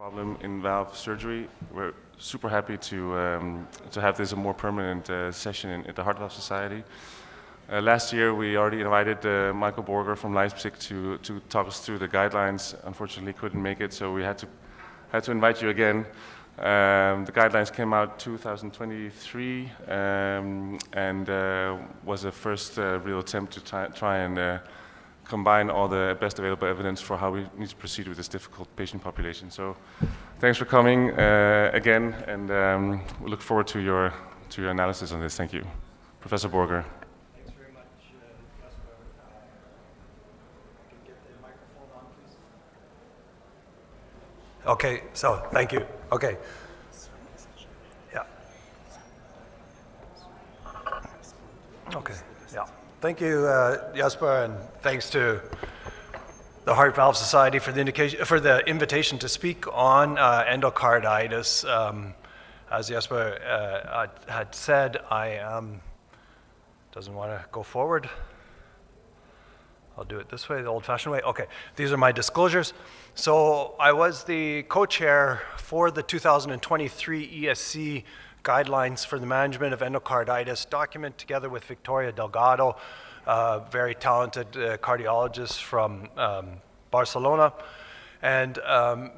problem in valve surgery. We're super happy to have this a more permanent session at the Heart Valve Society. Last year we already invited Michael Borger from Leipzig to talk us through the guidelines. Unfortunately couldn't make it, so we had to invite you again. The guidelines came out 2023 and was a first real attempt to try and combine all the best available evidence for how we need to proceed with this difficult patient population. So thanks for coming again, and we look forward to your analysis on this. Thank you. Professor Borger. Thanks very much, Jesper. I can get the microphone on, please. Okay, so thank you. Okay. Yeah. Okay, yeah. Thank you, Jesper, and thanks to the Heart Valve Society for the invitation to speak on endocarditis. As Jesper had said, I doesn't want to go forward. I'll do it this way, the old-fashioned way. Okay, these are my disclosures. So I was the co-chair for the 2023 ESC guidelines for the management of endocarditis document together with Victoria Delgado, a very talented cardiologist from Barcelona, and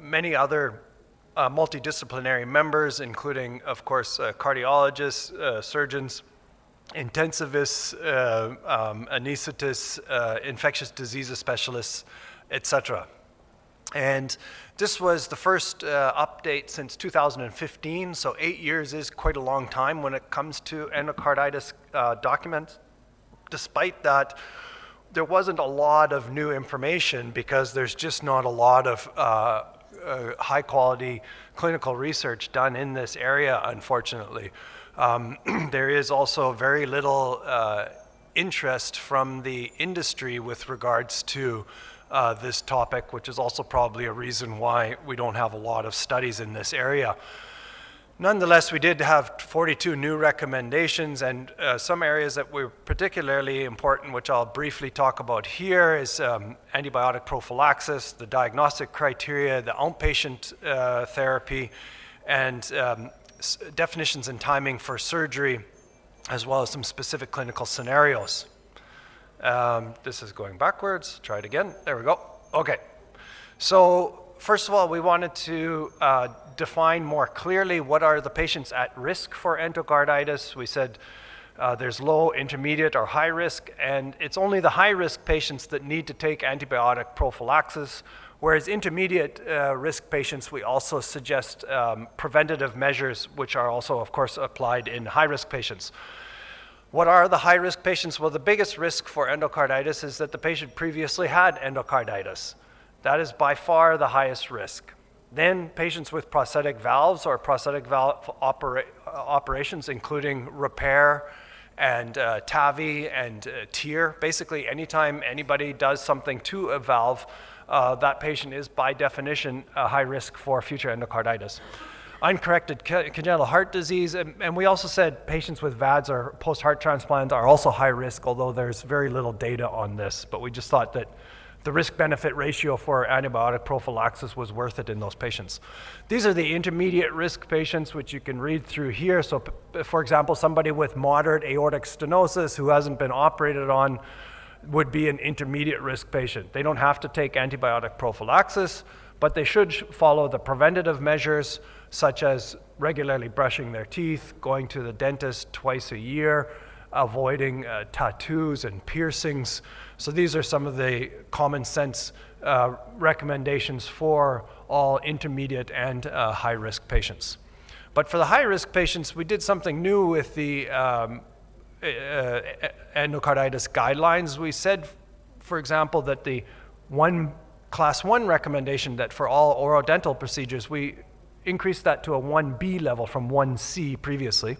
many other multidisciplinary members, including, of course, cardiologists, surgeons, intensivists, anesthetists, infectious diseases specialists, etc. And this was the first update since 2015, so 8 years is quite a long time when it comes to endocarditis documents. Despite that, there wasn't a lot of new information because there's just not a lot of high quality clinical research done in this area, unfortunately. There is also very little interest from the industry with regards to this topic, which is also probably a reason why we don't have a lot of studies in this area. Nonetheless, we did have 42 new recommendations, and some areas that were particularly important, which I'll briefly talk about here, is antibiotic prophylaxis, the diagnostic criteria, the outpatient therapy, and definitions and timing for surgery, as well as some specific clinical scenarios. This is going backwards. Try it again. There we go. Okay. So first of all, we wanted to define more clearly what are the patients at risk for endocarditis. We said there's low, intermediate, or high risk, and it's only the high risk patients that need to take antibiotic prophylaxis, whereas intermediate risk patients, we also suggest preventative measures, which are also, of course, applied in high risk patients. What are the high-risk patients? Well, the biggest risk for endocarditis is that the patient previously had endocarditis. That is by far the highest risk. Then patients with prosthetic valves or prosthetic valve operations, including repair and TAVI and TEER. Basically, anytime anybody does something to a valve, that patient is by definition a high risk for future endocarditis. Uncorrected congenital heart disease, and we also said patients with VADs or post-heart transplant are also high risk, although there's very little data on this, but we just thought that the risk-benefit ratio for antibiotic prophylaxis was worth it in those patients. These are the intermediate risk patients, which you can read through here. So, for example, somebody with moderate aortic stenosis who hasn't been operated on would be an intermediate risk patient. They don't have to take antibiotic prophylaxis, but they should follow the preventative measures, such as regularly brushing their teeth, going to the dentist twice a year, avoiding tattoos and piercings. So these are some of the common sense recommendations for all intermediate and high-risk patients. But for the high-risk patients, we did something new with the endocarditis guidelines. We said, for example, that the Class 1 recommendation that for all orodental procedures, we increased that to a 1B level from 1C previously,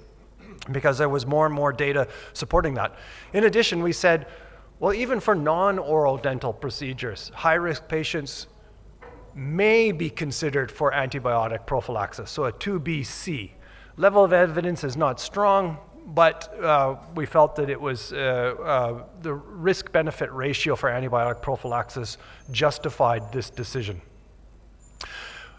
because there was more and more data supporting that. In addition, we said, well, even for non-oral dental procedures, high-risk patients may be considered for antibiotic prophylaxis, so a 2BC. Level of evidence is not strong, but we felt that it was the risk-benefit ratio for antibiotic prophylaxis justified this decision.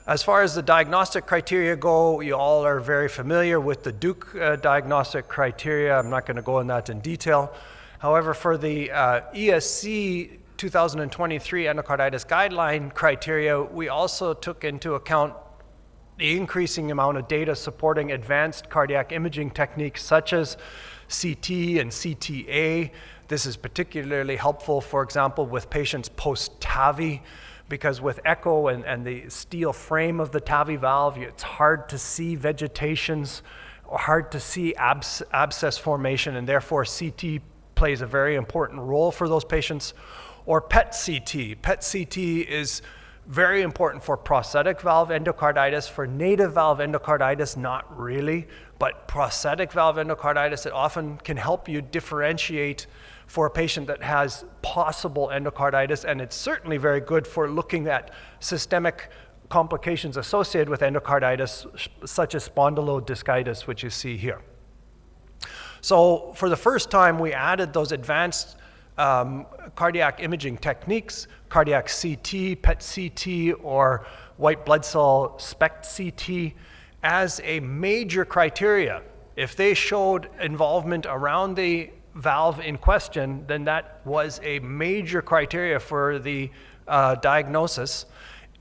As far as the diagnostic criteria go, you all are very familiar with the Duke diagnostic criteria. I'm not going to go into that in detail. However, for the ESC 2023 endocarditis guideline criteria, we also took into account the increasing amount of data supporting advanced cardiac imaging techniques such as CT and CTA. This is particularly helpful, for example, with patients post-TAVI, because with echo and the steel frame of the TAVI valve, it's hard to see vegetations or hard to see abscess formation, and therefore CT plays a very important role for those patients. Or PET-CT. PET-CT is very important for prosthetic valve endocarditis. For native valve endocarditis, not really, but prosthetic valve endocarditis, it often can help you differentiate for a patient that has possible endocarditis, and it's certainly very good for looking at systemic complications associated with endocarditis, such as spondylodiscitis, which you see here. So for the first time, we added those advanced cardiac imaging techniques, cardiac CT, PET-CT, or white blood cell SPECT-CT, as a major criteria. If they showed involvement around the valve in question, then that was a major criteria for the diagnosis.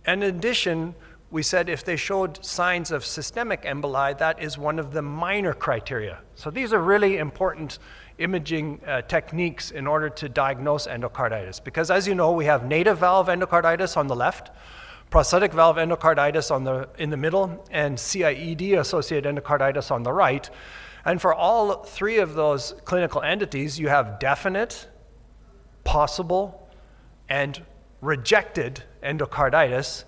And in addition, we said if they showed signs of systemic emboli, that is one of the minor criteria. So these are really important imaging techniques in order to diagnose endocarditis. Because as you know, we have native valve endocarditis on the left, prosthetic valve endocarditis in the middle, and CIED-associated endocarditis on the right. And for all three of those clinical entities, you have definite, possible, and rejected endocarditis.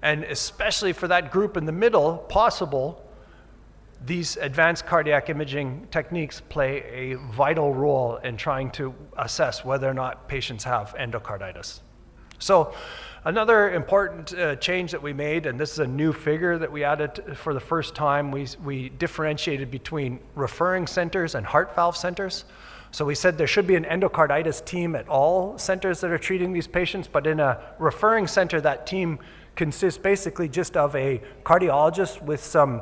And especially for that group in the middle, possible, these advanced cardiac imaging techniques play a vital role in trying to assess whether or not patients have endocarditis. So another important change that we made, and this is a new figure that we added for the first time, we differentiated between referring centers and heart valve centers. So we said there should be an endocarditis team at all centers that are treating these patients, but in a referring center, that team consists basically just of a cardiologist with some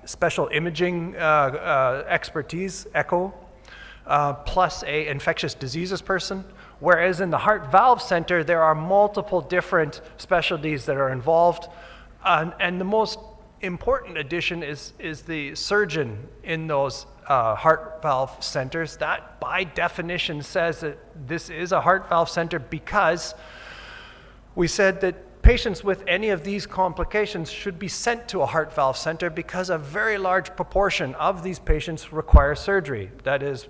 special imaging expertise, echo, plus a infectious diseases person. Whereas in the heart valve center, there are multiple different specialties that are involved. And the most important addition is the surgeon in those heart valve centers. That, by definition, says that this is a heart valve center because we said that patients with any of these complications should be sent to a heart valve center because a very large proportion of these patients require surgery. That is,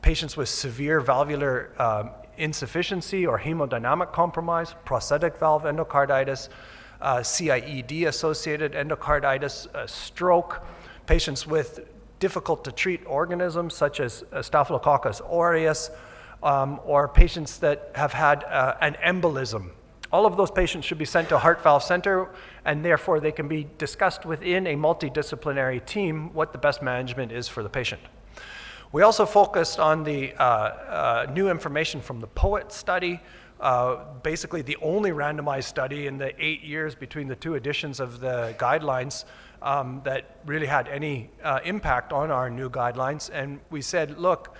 patients with severe valvular insufficiency or hemodynamic compromise, prosthetic valve endocarditis, CIED-associated endocarditis, stroke, patients with difficult to treat organisms such as Staphylococcus aureus, or patients that have had an embolism. All of those patients should be sent to a heart valve center, and therefore they can be discussed within a multidisciplinary team what the best management is for the patient. We also focused on the new information from the POET study, basically the only randomized study in the 8 years between the two editions of the guidelines that really had any impact on our new guidelines. And we said, look,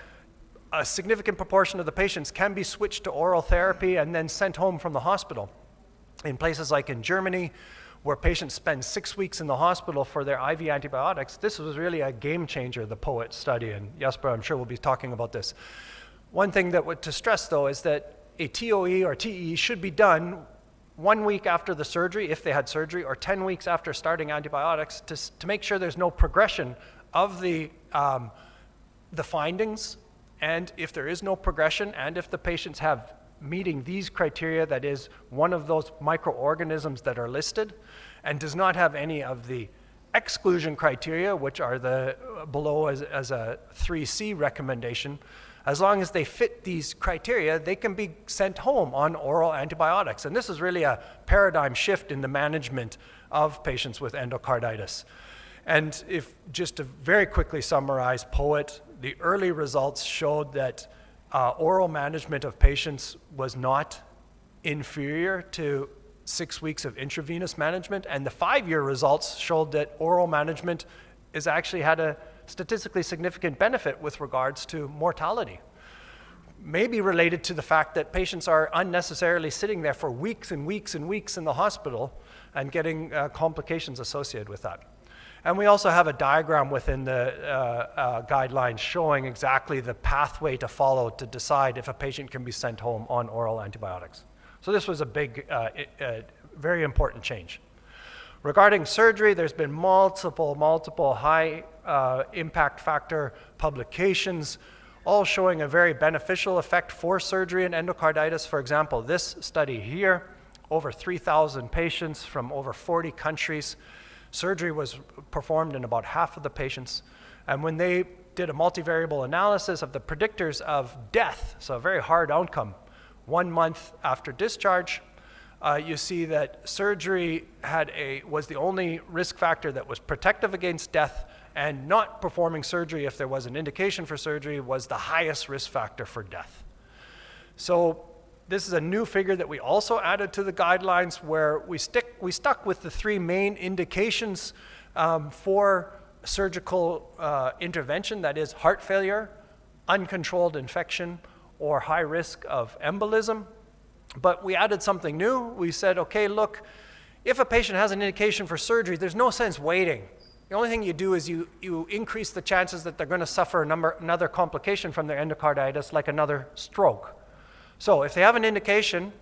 a significant proportion of the patients can be switched to oral therapy and then sent home from the hospital. In places like in Germany, where patients spend 6 weeks in the hospital for their IV antibiotics, this was really a game changer, the POET study, and Jesper, I'm sure, will be talking about this. One thing that to stress, though, is that a TOE or TE should be done 1 week after the surgery, if they had surgery, or 10 weeks after starting antibiotics to make sure there's no progression of the findings. And if there is no progression, and if the patients have meeting these criteria, that is one of those microorganisms that are listed, and does not have any of the exclusion criteria, which are the below as a 3C recommendation, as long as they fit these criteria, they can be sent home on oral antibiotics. And this is really a paradigm shift in the management of patients with endocarditis. And if just to very quickly summarize POET, the early results showed that oral management of patients was not inferior to 6 weeks of intravenous management, and the 5-year results showed that oral management is actually had a statistically significant benefit with regards to mortality. Maybe related to the fact that patients are unnecessarily sitting there for weeks and weeks and weeks in the hospital and getting complications associated with that. And we also have a diagram within the guidelines showing exactly the pathway to follow to decide if a patient can be sent home on oral antibiotics. So this was a big, very important change. Regarding surgery, there's been multiple high impact factor publications, all showing a very beneficial effect for surgery and endocarditis. For example, this study here, over 3,000 patients from over 40 countries. Surgery was performed in about half of the patients. And when they did a multivariable analysis of the predictors of death, so a very hard outcome, 1 month after discharge, you see that surgery was the only risk factor that was protective against death, and not performing surgery if there was an indication for surgery was the highest risk factor for death. So this is a new figure that we also added to the guidelines, where we stuck with the 3 main indications for surgical intervention, that is heart failure, uncontrolled infection, or high risk of embolism. But we added something new. We said, okay, look, if a patient has an indication for surgery, there's no sense waiting. The only thing you do is you increase the chances that they're going to suffer another complication from their endocarditis, like another stroke. So if they have an indication,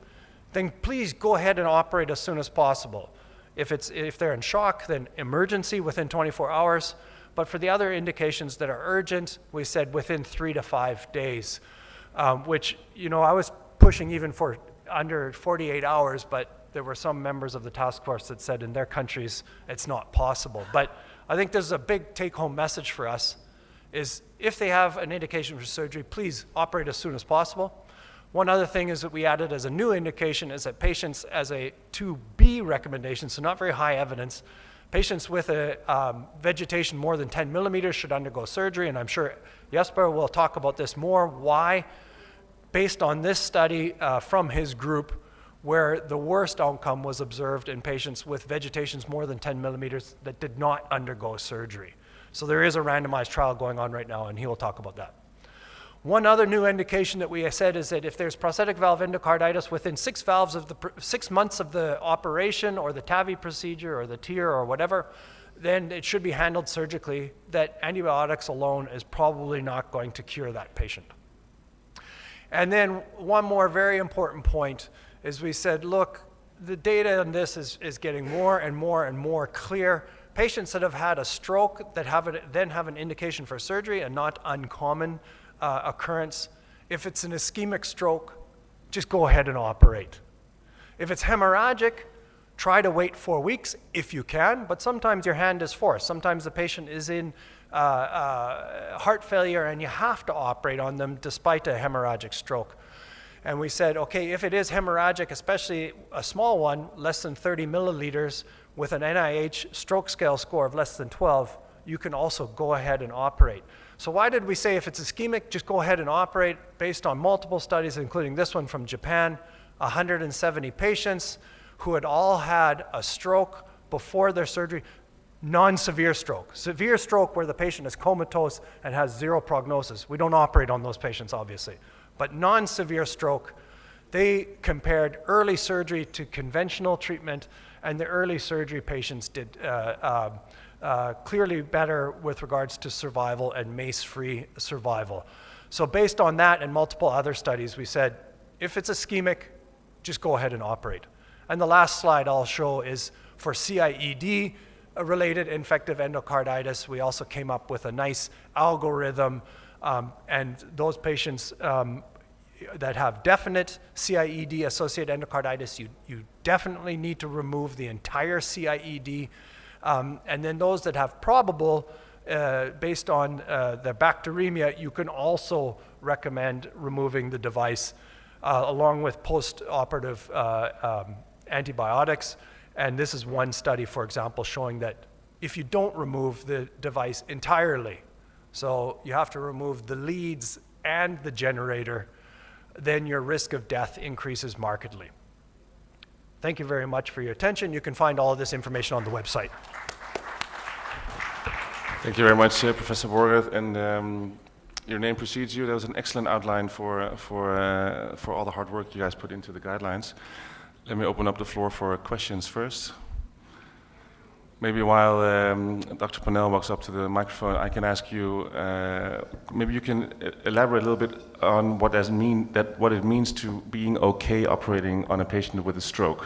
then please go ahead and operate as soon as possible. If they're in shock, then emergency within 24 hours. But for the other indications that are urgent, we said within 3 to 5 days, which, I was pushing even for under 48 hours, but there were some members of the task force that said in their countries it's not possible. But I think there's a big take-home message for us, is if they have an indication for surgery, please operate as soon as possible. One other thing is that we added as a new indication is that patients, as a 2B recommendation, so not very high evidence, patients with a vegetation more than 10 millimeters should undergo surgery, and I'm sure Jesper will talk about this more, why, based on this study from his group, where the worst outcome was observed in patients with vegetations more than 10 millimeters that did not undergo surgery. So there is a randomized trial going on right now, and he will talk about that. One other new indication that we said is that if there's prosthetic valve endocarditis within 6 months of the operation, or the TAVI procedure, or the TEER, or whatever, then it should be handled surgically, that antibiotics alone is probably not going to cure that patient. And then one more very important point is we said, look, the data on this is getting more and more and more clear. Patients that have had a stroke that then have an indication for surgery, a not uncommon occurrence. If it's an ischemic stroke, just go ahead and operate. If it's hemorrhagic, try to wait 4 weeks if you can, but sometimes your hand is forced. Sometimes the patient is in heart failure and you have to operate on them despite a hemorrhagic stroke. And we said, okay, if it is hemorrhagic, especially a small one, less than 30 milliliters, with an NIH stroke scale score of less than 12, you can also go ahead and operate. So why did we say if it's ischemic, just go ahead and operate? Based on multiple studies, including this one from Japan, 170 patients who had all had a stroke before their surgery, non-severe stroke. Severe stroke where the patient is comatose and has 0 prognosis. We don't operate on those patients, obviously. But non-severe stroke, they compared early surgery to conventional treatment, and the early surgery patients did clearly better with regards to survival and MACE-free survival. So based on that and multiple other studies, we said, if it's ischemic, just go ahead and operate. And the last slide I'll show is for CIED-related infective endocarditis. We also came up with a nice algorithm, and those patients that have definite CIED-associated endocarditis, you definitely need to remove the entire CIED. And then those that have probable, based on the bacteremia, you can also recommend removing the device along with post-operative antibiotics. And this is one study, for example, showing that if you don't remove the device entirely, so you have to remove the leads and the generator, then your risk of death increases markedly. Thank you very much for your attention. You can find all of this information on the website. Thank you very much, Professor Borger. And your name precedes you. That was an excellent outline for all the hard work you guys put into the guidelines. Let me open up the floor for questions first. Maybe while Dr. Panel walks up to the microphone, I can ask you, maybe you can elaborate a little bit on what it means to being okay operating on a patient with a stroke.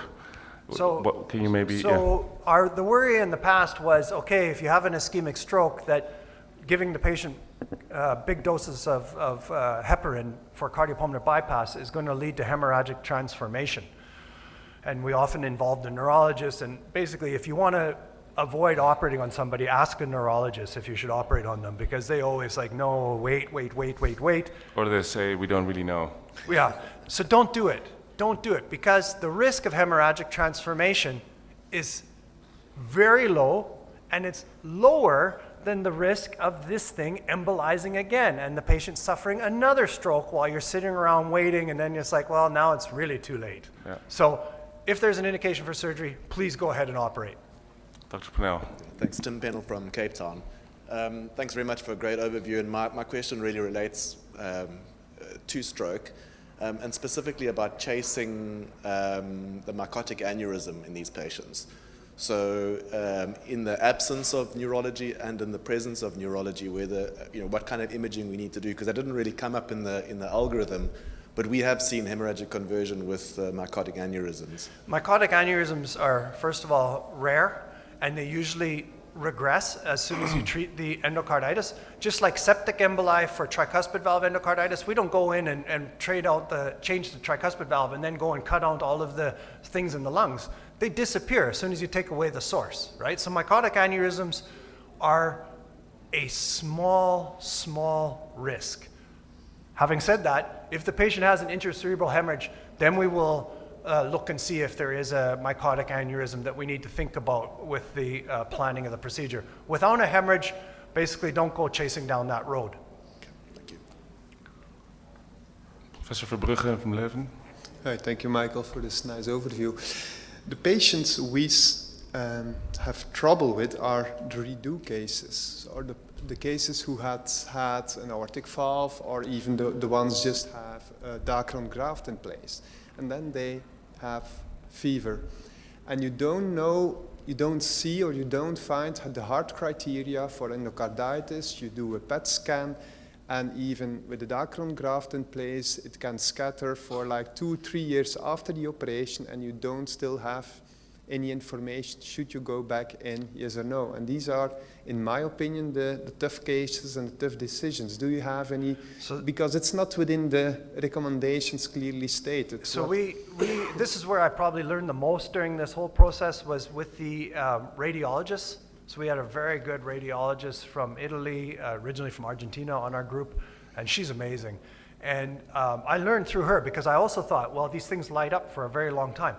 So, can you maybe? The worry in the past was, okay, if you have an ischemic stroke, that giving the patient big doses of heparin for cardiopulmonary bypass is going to lead to hemorrhagic transformation. And we often involve the neurologist, and basically if you want to avoid operating on somebody, ask a neurologist if you should operate on them, because they always like, no, wait. Or they say, we don't really know. Yeah, so don't do it. Don't do it, because the risk of hemorrhagic transformation is very low, and it's lower than the risk of this thing embolizing again and the patient suffering another stroke while you're sitting around waiting, and then it's like, well, now it's really too late. Yeah. So if there's an indication for surgery, please go ahead and operate. Dr. Panel. Thanks, Tim Pennell from Cape Town. Thanks very much for a great overview, and my question really relates to stroke, and specifically about chasing the mycotic aneurysm in these patients. So in the absence of neurology and in the presence of neurology, what kind of imaging we need to do, because that didn't really come up in the algorithm, but we have seen hemorrhagic conversion with mycotic aneurysms. Mycotic aneurysms are, first of all, rare, and they usually regress as soon as you treat the endocarditis. Just like septic emboli for tricuspid valve endocarditis, we don't go in and change the tricuspid valve and then go and cut out all of the things in the lungs. They disappear as soon as you take away the source, right? So mycotic aneurysms are a small risk. Having said that, if the patient has an intracerebral hemorrhage, then we will look and see if there is a mycotic aneurysm that we need to think about with the planning of the procedure. Without a hemorrhage, basically don't go chasing down that road. Okay, thank you. Professor Verbrugge from Leuven. Hi, thank you, Michael, for this nice overview. The patients we have trouble with are the redo cases, or the cases who had an aortic valve, or even the ones just have a Dacron graft in place. And then they have fever. And you don't see or you don't find the hard criteria for endocarditis. You do a PET scan, and even with the Dacron graft in place, it can scatter for like 2-3 years after the operation, and you don't still have any information. Should you go back in, yes or no? And these are, in my opinion, the tough cases and the tough decisions. Do you have any? Because it's not within the recommendations clearly stated. So this is where I probably learned the most during this whole process, was with the radiologists. So we had a very good radiologist from Italy, originally from Argentina, on our group, and she's amazing. And I learned through her, because I also thought, well, these things light up for a very long time.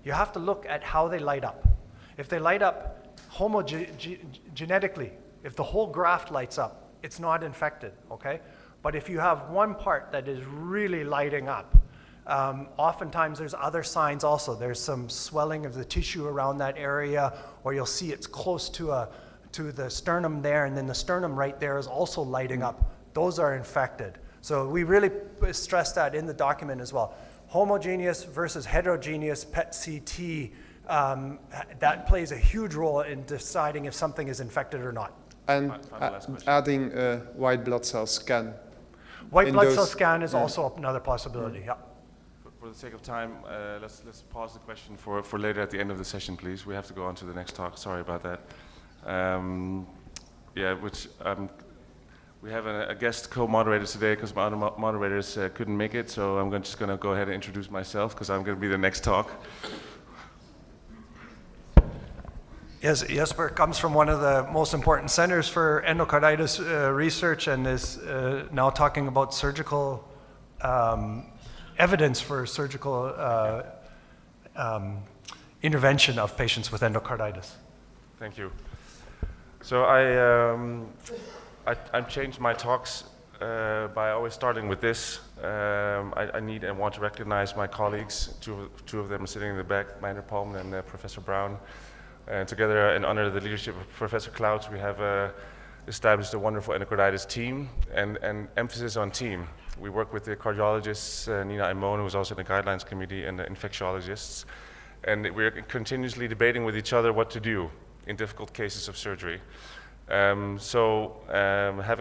You have to look at how they light up. If they light up homogenetically, if the whole graft lights up, it's not infected, okay? But if you have one part that is really lighting up, oftentimes there's other signs also. There's some swelling of the tissue around that area, or you'll see it's close to the sternum there, and then the sternum right there is also lighting up. Those are infected. So we really stress that in the document as well. Homogeneous versus heterogeneous PET-CT, that plays a huge role in deciding if something is infected or not. And adding a white blood cell scan. White blood cell scan is also another possibility, yeah. For the sake of time, let's pause the question for later at the end of the session, please. We have to go on to the next talk. Sorry about that. We have a guest co-moderator today because my other moderators couldn't make it, so I'm just going to go ahead and introduce myself because I'm going to be the next talk. Yes, Jesper comes from one of the most important centers for endocarditis research, and is now talking about surgical evidence for surgical intervention of patients with endocarditis. Thank you. So I've changed my talks by always starting with this. I need and want to recognize my colleagues. Two of them are sitting in the back, Meiner Palm and Professor Brown. And together, and under the leadership of Professor Clouds, we have established a wonderful endocarditis team, and emphasis on team. We work with the cardiologists, Nina Aimon, who is also in the guidelines committee, and the infectiologists. And we're continuously debating with each other what to do in difficult cases of surgery. Having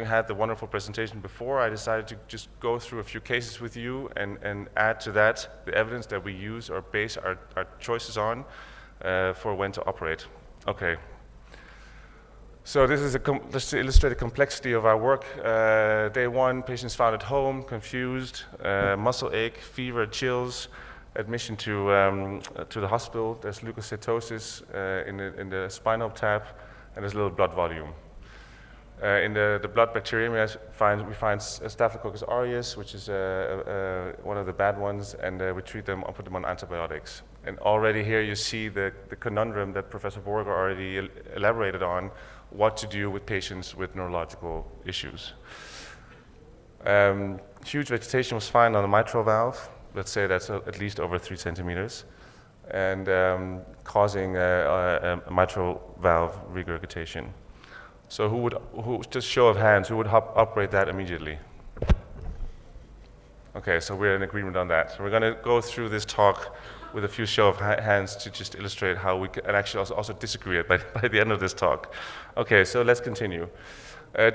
had the wonderful presentation before, I decided to just go through a few cases with you and add to that the evidence that we use or base our choices on for when to operate. Okay. So this is just to illustrate the complexity of our work. Day one, patients found at home, confused, muscle ache, fever, chills, admission to the hospital. There's leukocytosis in the spinal tap, and there's a little blood volume. In the blood bacteremia, we find Staphylococcus aureus, which is one of the bad ones, and we treat them and put them on antibiotics. And already here you see the conundrum that Professor Borger already elaborated on, what to do with patients with neurological issues. Huge vegetation was found on the mitral valve. Let's say that's at least over 3 centimeters, and causing a mitral valve regurgitation. So just show of hands, who would operate that immediately? Okay, so we're in agreement on that. So we're going to go through this talk with a few show of hands to just illustrate how we can, and actually also disagree by the end of this talk. Okay, so let's continue.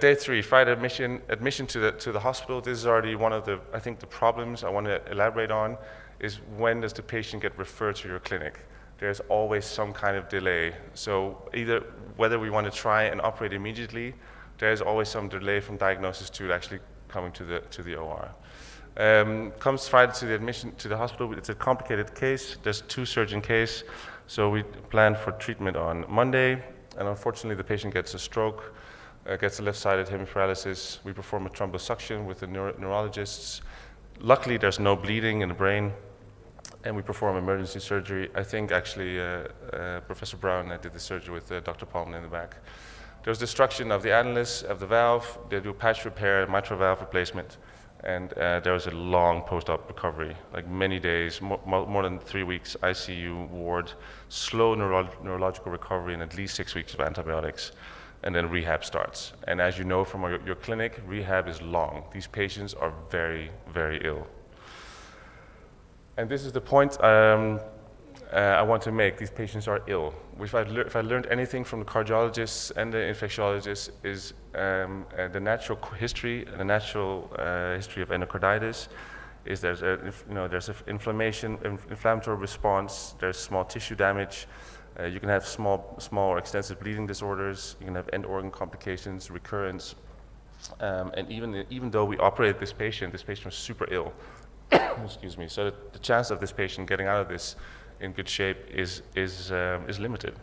Day 3, Friday admission to the hospital. This is already one of the, I think, the problems I want to elaborate on is when does the patient get referred to your clinic? There's always some kind of delay. So either whether we want to try and operate immediately, there's always some delay from diagnosis to actually coming to the OR. Comes Friday to the admission to the hospital. It's a complicated case. There's a 2-surgeon case. So we plan for treatment on Monday, and unfortunately the patient gets a stroke, gets a left-sided hemiparalysis. We perform a thrombosuction with the neurologists. Luckily there's no bleeding in the brain, and we perform emergency surgery. I think actually Professor Brown did the surgery with Dr. Palm in the back. There's destruction of the annulus of the valve. They do patch repair, mitral valve replacement, and there was a long post-op recovery, like many days, more than 3 weeks, ICU ward, slow neurological recovery, and at least 6 weeks of antibiotics, and then rehab starts. And as you know from your clinic, rehab is long. These patients are very, very ill. And this is the point I want to make. These patients are ill. If I learned anything from the cardiologists and the infectiologists is the natural history of endocarditis is there's an inflammatory response. There's small tissue damage. You can have small or extensive bleeding disorders. You can have end organ complications, recurrence, and even though we operated this patient was super ill. Excuse me. So the chance of this patient getting out of this in good shape is limited.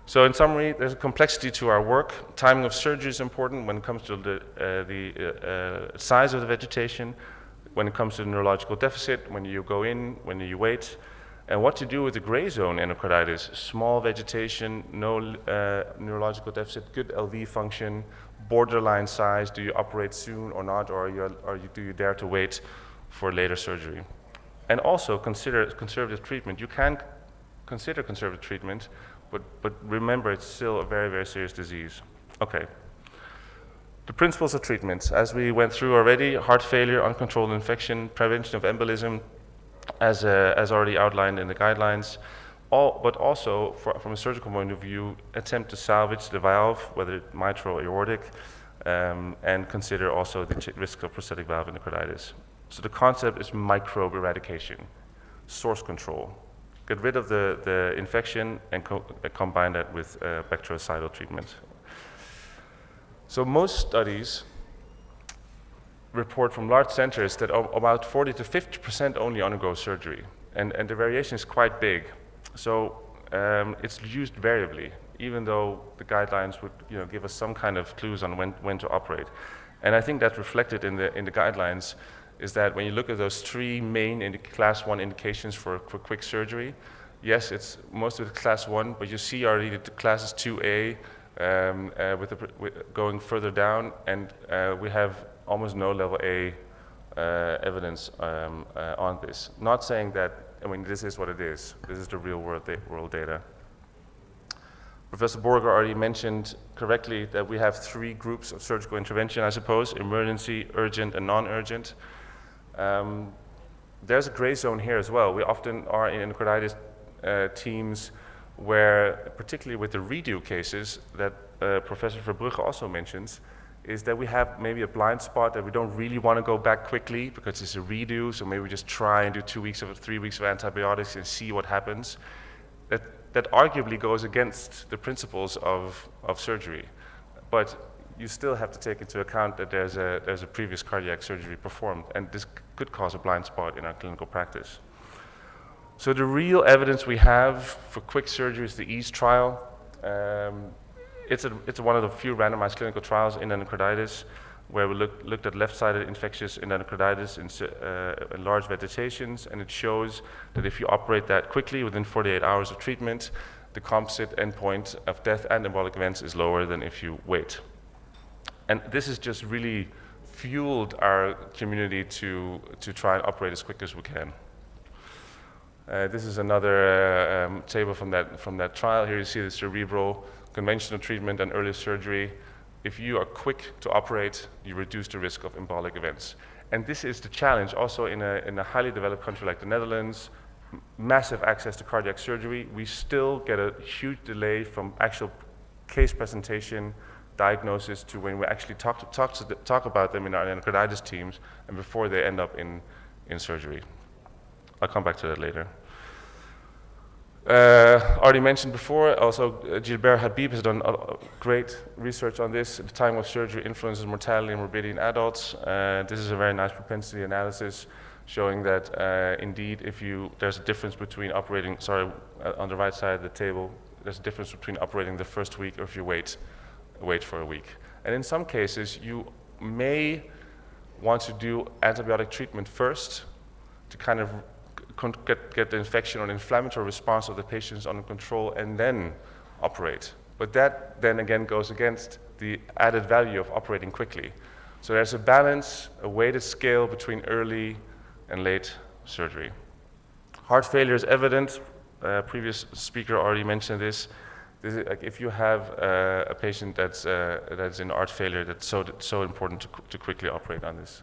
So in summary, there's a complexity to our work. Timing of surgery is important when it comes to the size of the vegetation, when it comes to the neurological deficit, when you go in, when you wait, and what to do with the gray zone endocarditis. Small vegetation, no neurological deficit, good LV function, borderline size. Do you operate soon or not, or do you dare to wait for later surgery? And also consider conservative treatment. You can consider conservative treatment, but remember it's still a very, very serious disease. Okay. The principles of treatment, as we went through already: heart failure, uncontrolled infection, prevention of embolism, as already outlined in the guidelines. But also, from a surgical point of view, attempt to salvage the valve, whether mitral or aortic, and consider also the risk of prosthetic valve endocarditis. So the concept is microbe eradication, source control. Get rid of the infection and combine that with bactericidal treatment. So most studies report from large centers that about 40 to 50% only undergo surgery, and the variation is quite big. So it's used variably, even though the guidelines would give us some kind of clues on when to operate. And I think that's reflected in the guidelines, is that when you look at those 3 main class 1 indications for quick surgery, yes, it's most of the class 1, but you see already the classes 2A going further down, and we have almost no level A evidence on this. Not saying that, I mean, this is what it is. This is the real world data. Professor Borger already mentioned correctly that we have 3 groups of surgical intervention, I suppose: emergency, urgent, and non-urgent. There's a gray zone here as well. We often are in endocarditis teams where, particularly with the redo cases that Professor Verbrugge also mentions, is that we have maybe a blind spot that we don't really want to go back quickly because it's a redo, so maybe we just try and do 2 weeks of 3 weeks of antibiotics and see what happens. That arguably goes against the principles of surgery, but you still have to take into account that there's a previous cardiac surgery performed, and this could cause a blind spot in our clinical practice. So the real evidence we have for quick surgery is the EASE trial. It's one of the few randomized clinical trials in endocarditis where we looked at left-sided infectious endocarditis in large vegetations, and it shows that if you operate that quickly within 48 hours of treatment, the composite endpoint of death and embolic events is lower than if you wait. And this has just really fueled our community to try and operate as quick as we can. This is another table from that trial. Here you see the cerebral conventional treatment and early surgery. If you are quick to operate, you reduce the risk of embolic events. And this is the challenge also in a highly developed country like the Netherlands, massive access to cardiac surgery. We still get a huge delay from actual case presentation, diagnosis, to when we actually talk about them in our endocarditis teams and before they end up in surgery. I'll come back to that later. Already mentioned before, also Gilbert Habib has done great research on this. The time of surgery influences mortality and morbidity in adults. This is a very nice propensity analysis showing that indeed there's a difference between operating, on the right side of the table, there's a difference between operating the first week or if you wait for a week. And in some cases, you may want to do antibiotic treatment first to kind of get the infection or the inflammatory response of the patients under control and then operate. But that then again goes against the added value of operating quickly. So there's a balance, a weighted scale between early and late surgery. Heart failure is evident. Previous speaker already mentioned this. This is, like, if you have a patient that's in heart failure, that's so important to quickly operate on this.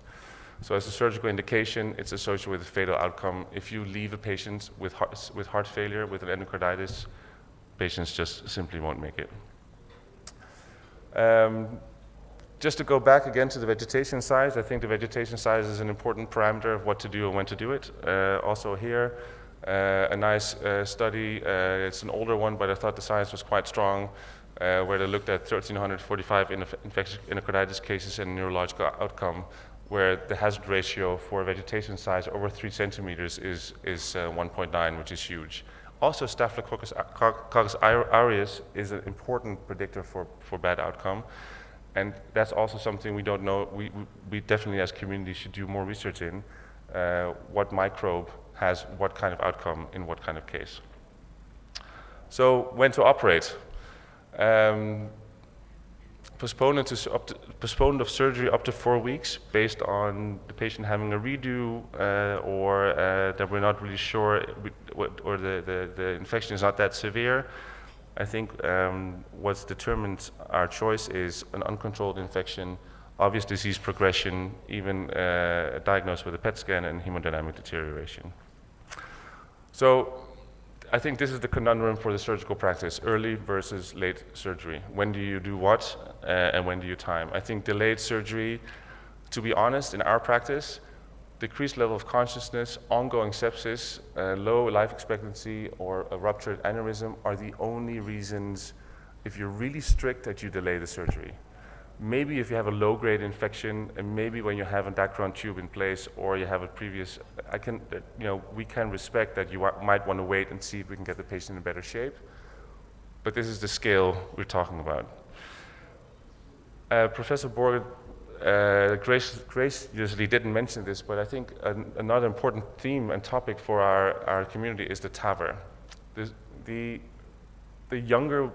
So as a surgical indication, it's associated with a fatal outcome. If you leave a patient with heart failure, with an endocarditis, patients just simply won't make it. Just to go back again to the vegetation size, I think the vegetation size is an important parameter of what to do and when to do it. Also here, a nice study. It's an older one, but I thought the science was quite strong, where they looked at 1,345 infectious endocarditis cases and neurological outcome, where the hazard ratio for vegetation size over 3 centimeters is 1.9, which is huge. Also, Staphylococcus aureus is an important predictor for bad outcome, and that's also something we don't know. We definitely, as community, should do more research in what microbe has what kind of outcome in what kind of case. So, when to operate? Postponement of surgery up to 4 weeks based on the patient having a redo or that we're not really sure or the infection is not that severe. I think what's determined our choice is an uncontrolled infection, obvious disease progression, even diagnosed with a PET scan and hemodynamic deterioration. So I think this is the conundrum for the surgical practice, early versus late surgery. When do you do what and when do you time? I think delayed surgery, to be honest, in our practice, decreased level of consciousness, ongoing sepsis, low life expectancy, or a ruptured aneurysm are the only reasons, if you're really strict, that you delay the surgery. Maybe if you have a low-grade infection, and maybe when you have a Dacron tube in place, or you have a previous, we can respect that you might want to wait and see if we can get the patient in better shape. But this is the scale we're talking about. Professor Borger graciously didn't mention this, but I think another important theme and topic for our community is the TAVR. The younger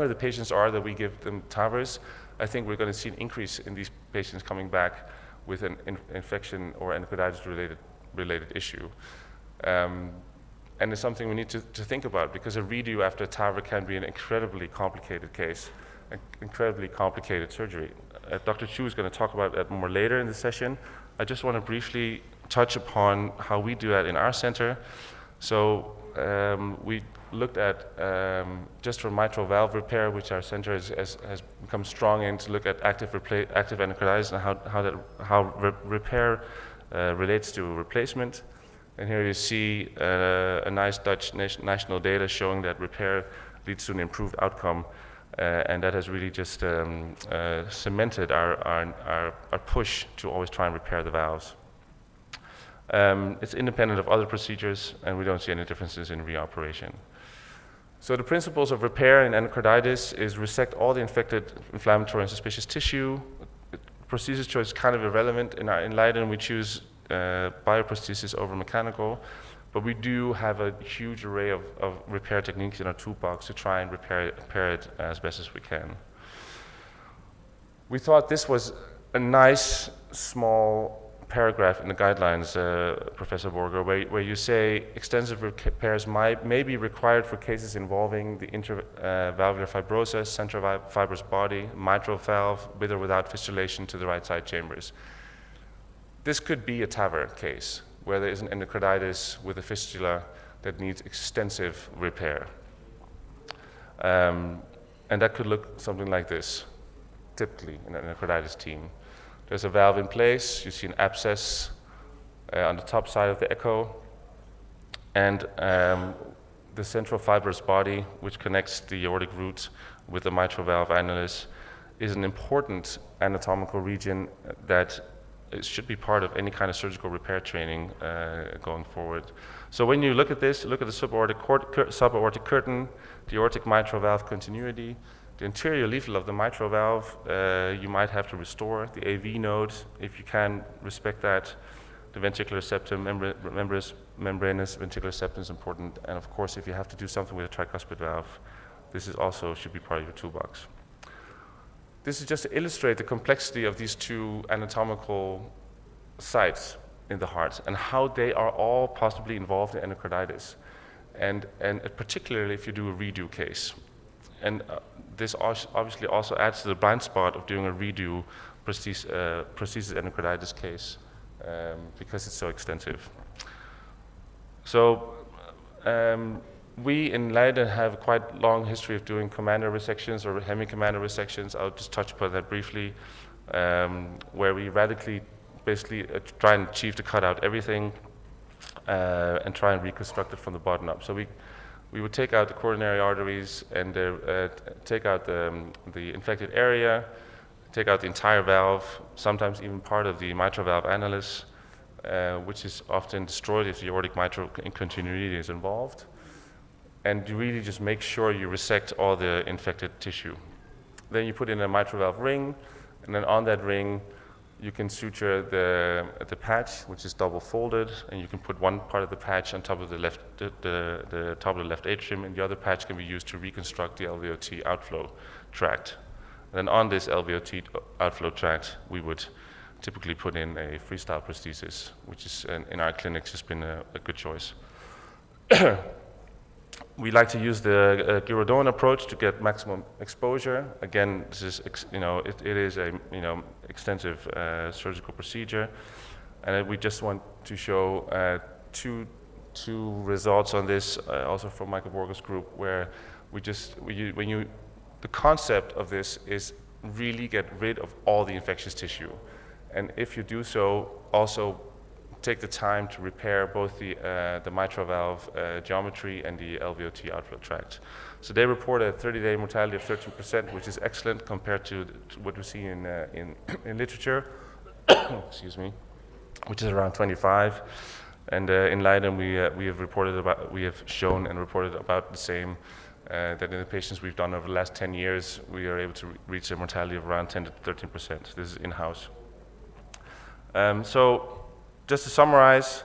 the patients are that we give them TAVRs, I think we're going to see an increase in these patients coming back with an infection or endocarditis related issue. And it's something we need to think about, because a redo after a TAVR can be an incredibly complicated case, an incredibly complicated surgery. Dr. Chu is going to talk about that more later in the session. I just want to briefly touch upon how we do that in our center. So we looked at just for mitral valve repair, which our center has become strong in, to look at active endocarditis and how repair relates to replacement. And here you see a nice Dutch national data showing that repair leads to an improved outcome, and that has really just cemented our push to always try and repair the valves. It's independent of other procedures, and we don't see any differences in reoperation. So the principles of repair in endocarditis is resect all the infected, inflammatory, and suspicious tissue. Prosthesis choice is kind of irrelevant. In Leiden, we choose bioprosthesis over mechanical, but we do have a huge array of repair techniques in our toolbox to try and repair it as best as we can. We thought this was a nice, small paragraph in the guidelines, Professor Borger, where you say extensive repairs may be required for cases involving the intravalvular fibrosis, central fibrous body, mitral valve, with or without fistulation to the right side chambers. This could be a TAVR case, where there is an endocarditis with a fistula that needs extensive repair. And that could look something like this, typically in an endocarditis team. There's a valve in place, you see an abscess on the top side of the echo, and the central fibrous body, which connects the aortic root with the mitral valve annulus, is an important anatomical region that it should be part of any kind of surgical repair training going forward. So when you look at this, look at the subaortic curtain, the aortic mitral valve continuity, the anterior leaflet of the mitral valve, you might have to restore the AV node if you can respect that. The ventricular septum, membranous ventricular septum is important, and of course, if you have to do something with a tricuspid valve, this is also should be part of your toolbox. This is just to illustrate the complexity of these two anatomical sites in the heart and how they are all possibly involved in endocarditis, and particularly if you do a redo case. And this obviously also adds to the blind spot of doing a redo prosthesis endocarditis case because it's so extensive. So we in Leiden have a quite long history of doing commander resections or hemi-commander resections. I'll just touch upon that briefly, where we radically basically try and achieve to cut out everything and try and reconstruct it from the bottom up. So we would take out the coronary arteries and take out the infected area, take out the entire valve, sometimes even part of the mitral valve annulus, which is often destroyed if the aortic mitral continuity is involved. And you really just make sure you resect all the infected tissue. Then you put in a mitral valve ring, and then on that ring, you can suture the patch, which is double folded, and you can put one part of the patch on top of the top of the left atrium, and the other patch can be used to reconstruct the LVOT outflow tract. And then on this LVOT outflow tract, we would typically put in a freestyle prosthesis, which is in our clinics has been a good choice. We like to use the Girodone approach to get maximum exposure. Again, this is it is a extensive surgical procedure, and we just want to show two results on this, also from Michael Borger's group, where the concept of this is really get rid of all the infectious tissue, and if you do so, also take the time to repair both the mitral valve geometry and the LVOT outflow tract. So they report a 30-day mortality of 13%, which is excellent compared to what we see in literature, excuse me, which is around 25. And in Leiden, we have shown and reported about the same. That in the patients we've done over the last 10 years, we are able to reach a mortality of around 10 to 13%. This is in-house. So just to summarize,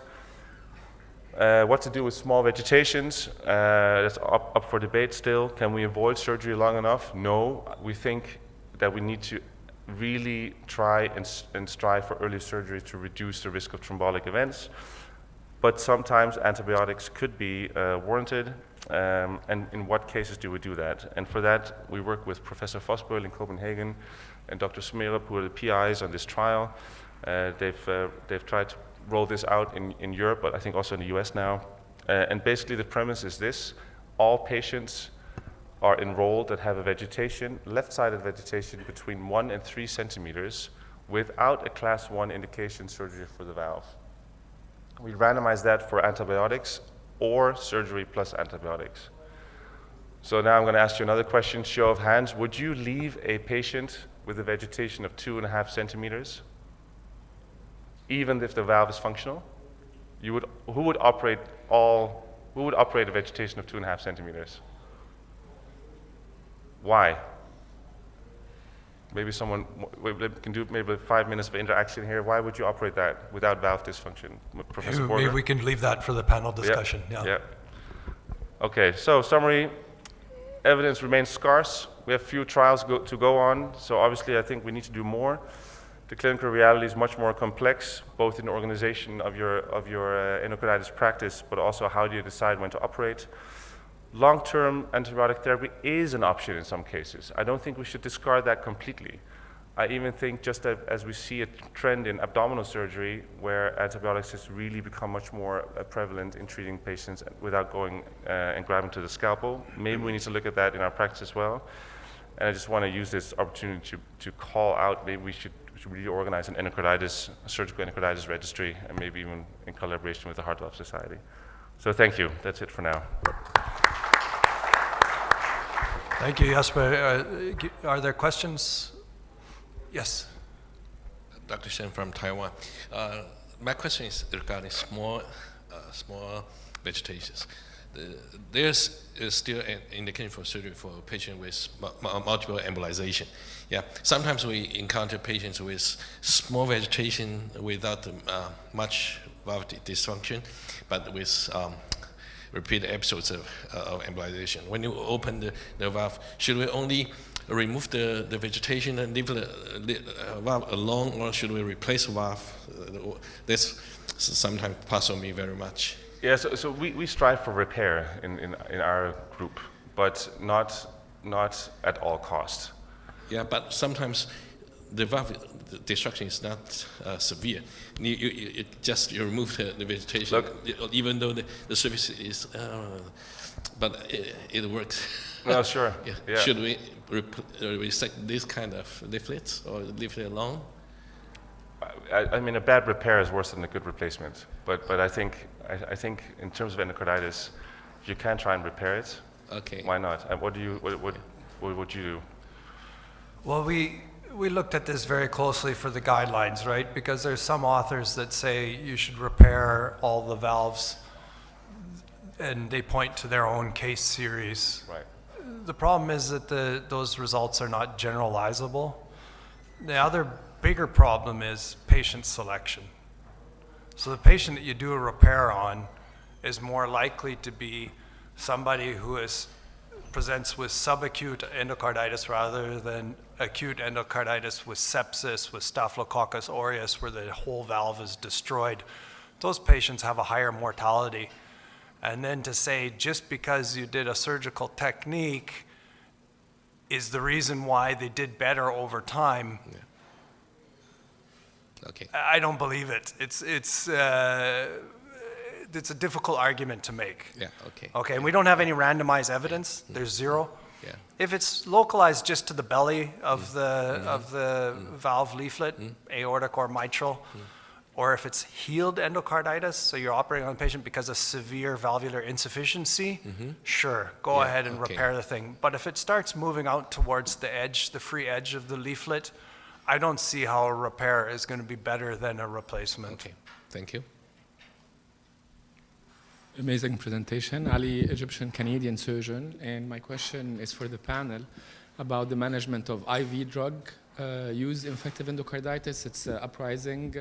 what to do with small vegetations, that's up for debate still. Can we avoid surgery long enough? No, we think that we need to really try and strive for early surgery to reduce the risk of thrombotic events. But sometimes antibiotics could be warranted, and in what cases do we do that? And for that, we work with Professor Vosbøl in Copenhagen and Dr. Smerup, who are the PIs on this trial. They've tried to roll this out in Europe, but I think also in the US now. And basically the premise is this: all patients are enrolled that have a vegetation, left-sided vegetation between 1 and 3 centimeters without a class 1 indication surgery for the valve. We randomize that for antibiotics or surgery plus antibiotics. So now I'm going to ask you another question, show of hands. Would you leave a patient with a vegetation of 2.5 centimeters, even if the valve is functional? Who would operate a vegetation of 2.5 centimeters? Why? Maybe someone can do maybe 5 minutes of interaction here. Why would you operate that without valve dysfunction? Professor Borger? Maybe we can leave that for the panel discussion. Yeah. Okay, so summary, evidence remains scarce. We have few trials to go on, so obviously I think we need to do more. The clinical reality is much more complex, both in the organization of your endocarditis practice, but also how do you decide when to operate. Long-term antibiotic therapy is an option in some cases. I don't think we should discard that completely. I even think just as we see a trend in abdominal surgery where antibiotics has really become much more prevalent in treating patients without going and grabbing to the scalpel, maybe we need to look at that in our practice as well. And I just want to use this opportunity to call out, maybe we should really organize an endocarditis, a surgical endocarditis registry, and maybe even in collaboration with the Heart Valve Society. So thank you. That's it for now. Thank you, Jasper. Are there questions? Yes. Dr. Shen from Taiwan. My question is regarding small vegetations. There's still an indication for surgery for a patient with multiple embolization. Yeah, sometimes we encounter patients with small vegetation without much valve dysfunction, but with repeated episodes of embolization. When you open the valve, should we only remove the vegetation and leave the valve alone, or should we replace the valve? This sometimes puzzles me very much. Yeah, so we strive for repair in our group, but not at all cost. Yeah, but sometimes the valve destruction is not severe. You remove the vegetation. Look, even though the surface is, but it works. No, sure. Yeah. Should we resect this kind of leaflets or leave it alone? I mean, a bad repair is worse than a good replacement. But I think in terms of endocarditis, if you can try and repair it, okay, why not? And what would you do? Well, we looked at this very closely for the guidelines, right? Because there's some authors that say you should repair all the valves, and they point to their own case series. Right. The problem is that those results are not generalizable. The other bigger problem is patient selection. So the patient that you do a repair on is more likely to be somebody who presents with subacute endocarditis rather than acute endocarditis with sepsis, with Staphylococcus aureus, where the whole valve is destroyed. Those patients have a higher mortality. And then to say just because you did a surgical technique is the reason why they did better over time. Yeah. Okay. I don't believe it. It's a difficult argument to make. Yeah. Okay. Okay, and we don't have any randomized evidence. Yeah. There's zero. Yeah. If it's localized just to the belly of the valve leaflet, aortic or mitral, or if it's healed endocarditis, so you're operating on the patient because of severe valvular insufficiency, sure, go ahead and repair the thing. But if it starts moving out towards the edge, the free edge of the leaflet, I don't see how a repair is going to be better than a replacement. Okay, thank you. Amazing presentation. Ali, Egyptian Canadian surgeon, and my question is for the panel about the management of IV drug use infective endocarditis. It's an uprising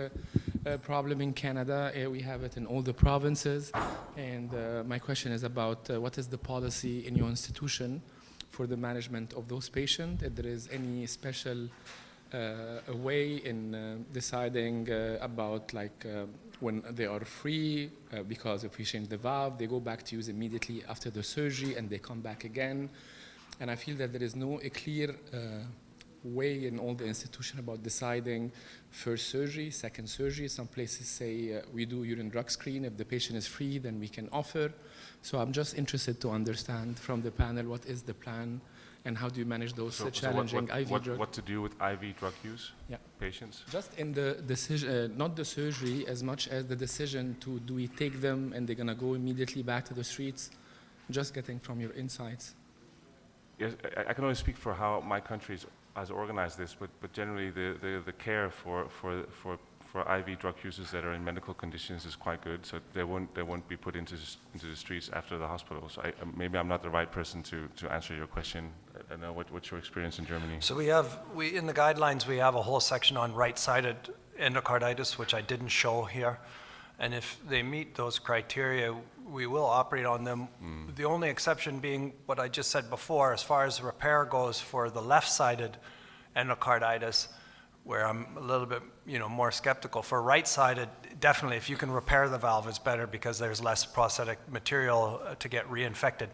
problem in Canada. We have it in all the provinces, and my question is about what is the policy in your institution for the management of those patients? If there is any special a way in deciding about like when they are free, because if we change the valve, they go back to use immediately after the surgery and they come back again. And I feel that there is no a clear way in all the institution about deciding first surgery, second surgery. Some places say we do urine drug screen. If the patient is free, then we can offer. So I'm just interested to understand from the panel what is the plan and how do you manage those challenging IV drugs? What to do with IV drug use? Yeah. Patients? Just in the decision, not the surgery, as much as the decision to do we take them and they're gonna go immediately back to the streets. Just getting from your insights. Yes, I can only speak for how my country has organized this, but generally the care for IV drug users that are in medical conditions is quite good. So they won't be put into the streets after the hospital. So maybe I'm not the right person to answer your question. I don't know what's your experience in Germany. So we in the guidelines we have a whole section on right-sided endocarditis, which I didn't show here. And if they meet those criteria, we will operate on them. The only exception being what I just said before, as far as repair goes for the left-sided endocarditis, where I'm a little bit more skeptical. For right-sided, definitely, if you can repair the valve, it's better because there's less prosthetic material to get reinfected.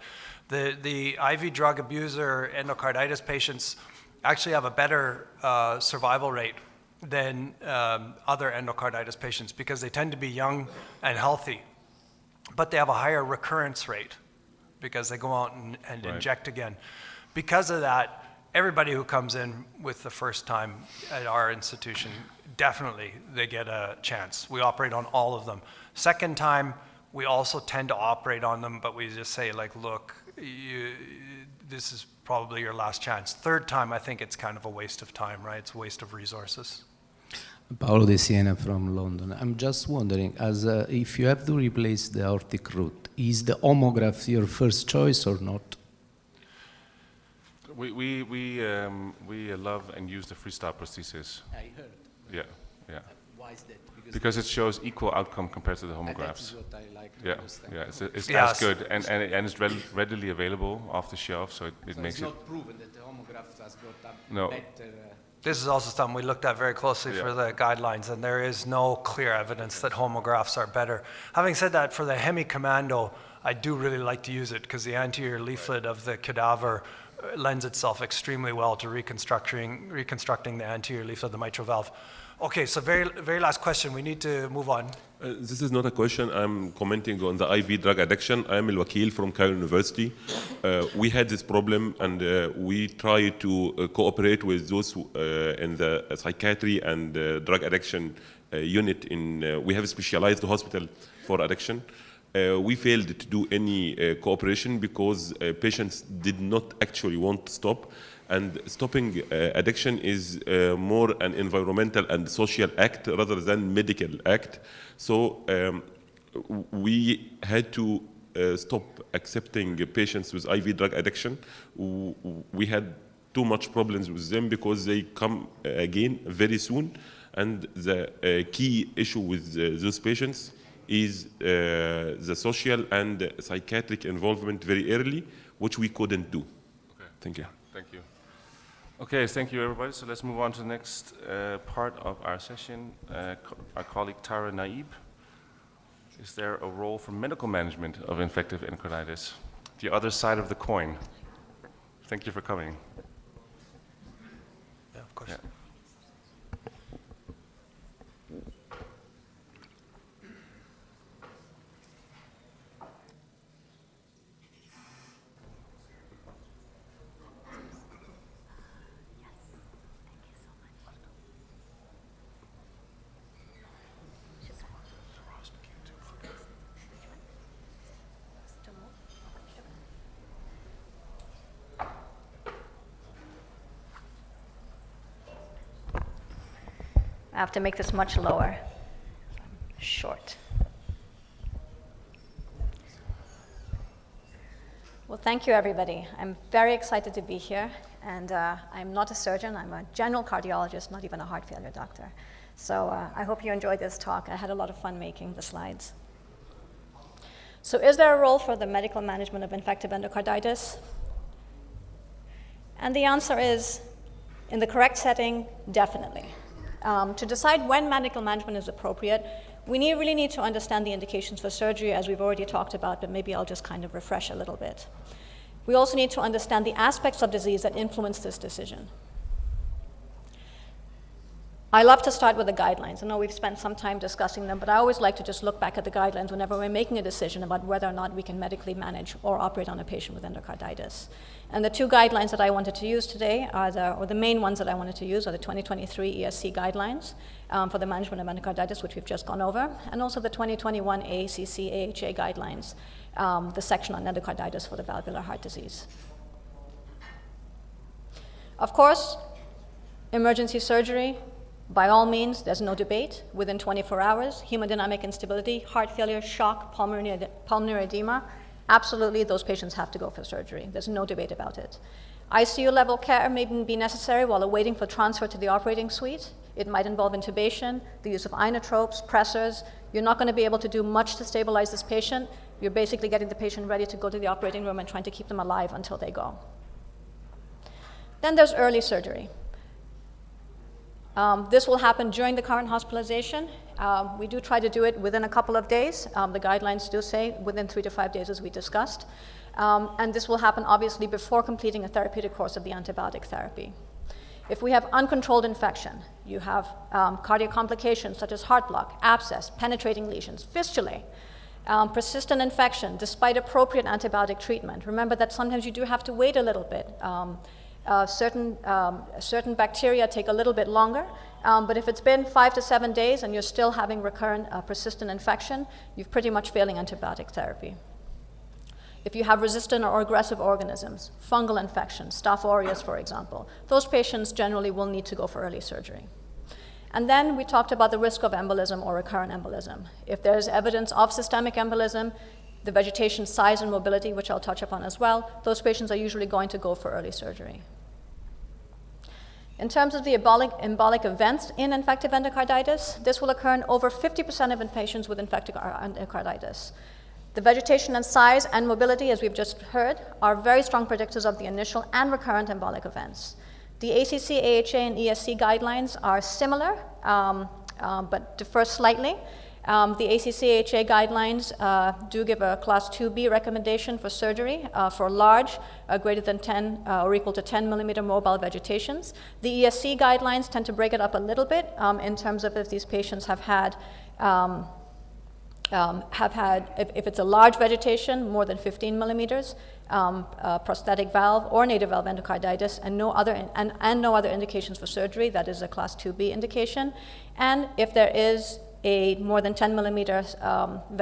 The IV drug abuser endocarditis patients actually have a better survival rate than other endocarditis patients because they tend to be young and healthy, but they have a higher recurrence rate because they go out and Right. inject again. Because of that, everybody who comes in with the first time at our institution, definitely they get a chance. We operate on all of them. Second time, we also tend to operate on them, but we just say like, look, this is probably your last chance. Third time, I think it's kind of a waste of time, right? It's a waste of resources. Paolo De Siena from London. I'm just wondering, if you have to replace the aortic root, is the homograph your first choice or not? We love and use the freestyle prosthesis. I heard. Yeah. Why is that? Because it shows equal outcome compared to the That is homographs. what I like to Yeah, understand. it's Yes. as good and it's readily available off the shelf, so it So makes it's it. not proven that the homograph has got a No. better... This is also something we looked at very closely for the guidelines, and there is no clear evidence that homographs are better. Having said that, for the hemi-commando, I do really like to use it because the anterior leaflet of the cadaver lends itself extremely well to reconstructing the anterior leaflet of the mitral valve. Okay, so very last question. We need to move on. This is not a question. I'm commenting on the IV drug addiction. I'm El Wakil from Cairo University. We had this problem, and we try to cooperate with those in the psychiatry and drug addiction unit. We have a specialized hospital for addiction. We failed to do any cooperation because patients did not actually want to stop. And stopping addiction is more an environmental and social act rather than medical act. So we had to stop accepting patients with IV drug addiction. We had too much problems with them because they come again very soon. And the key issue with those patients is the social and psychiatric involvement very early, which we couldn't do. Okay. Thank you. Thank you. Okay, thank you everybody. So let's move on to the next part of our session. Our colleague Tara Naib. Is there a role for medical management of infective endocarditis? The other side of the coin. Thank you for coming. Yeah, of course. Yeah. I have to make this much lower. Short. Well, thank you, everybody. I'm very excited to be here, and I'm not a surgeon. I'm a general cardiologist, not even a heart failure doctor. So I hope you enjoyed this talk. I had a lot of fun making the slides. So is there a role for the medical management of infective endocarditis? And the answer is In the correct setting, definitely. To decide when medical management is appropriate, we really need to understand the indications for surgery, as we've already talked about, but maybe I'll just kind of refresh a little bit. We also need to understand the aspects of disease that influence this decision. I love to start with the guidelines. I know we've spent some time discussing them, but I always like to just look back at the guidelines whenever we're making a decision about whether or not we can medically manage or operate on a patient with endocarditis. And the two guidelines that I wanted to use today or the main ones that I wanted to use are the 2023 ESC guidelines for the management of endocarditis, which we've just gone over, and also the 2021 ACC/AHA guidelines, the section on endocarditis for the valvular heart disease. Of course, emergency surgery, by all means, there's no debate. Within 24 hours, hemodynamic instability, heart failure, shock, pulmonary edema, absolutely, those patients have to go for surgery. There's no debate about it. ICU level care may be necessary while awaiting for transfer to the operating suite. It might involve intubation, the use of inotropes, pressors. You're not going to be able to do much to stabilize this patient. You're basically getting the patient ready to go to the operating room and trying to keep them alive until they go. Then there's early surgery. This will happen during the current hospitalization. We do try to do it within a couple of days. The guidelines do say within 3 to 5 days, as we discussed. And this will happen obviously before completing a therapeutic course of the antibiotic therapy. If we have uncontrolled infection, you have cardiac complications such as heart block, abscess, penetrating lesions, fistulae, persistent infection despite appropriate antibiotic treatment. Remember that sometimes you do have to wait a little bit. Certain bacteria take a little bit longer, but if it's been 5 to 7 days and you're still having recurrent persistent infection, you've pretty much failing antibiotic therapy. If you have resistant or aggressive organisms, fungal infections, Staph aureus, for example, those patients generally will need to go for early surgery. And then we talked about the risk of embolism or recurrent embolism. If there's evidence of systemic embolism, the vegetation size and mobility, which I'll touch upon as well, those patients are usually going to go for early surgery. In terms of the embolic events in infective endocarditis, this will occur in over 50% of patients with infective endocarditis. The vegetation and size and mobility, as we've just heard, are very strong predictors of the initial and recurrent embolic events. The ACC, AHA, and ESC guidelines are similar, but differ slightly. The ACC/AHA guidelines do give a class 2B recommendation for surgery for large, greater than 10 or equal to 10 millimeter mobile vegetations. The ESC guidelines tend to break it up a little bit in terms of if these patients have had, if it's a large vegetation, more than 15 millimeters, prosthetic valve or native valve endocarditis, and no other indications for surgery, that is a class 2B indication. And if there is a more than 10 millimeter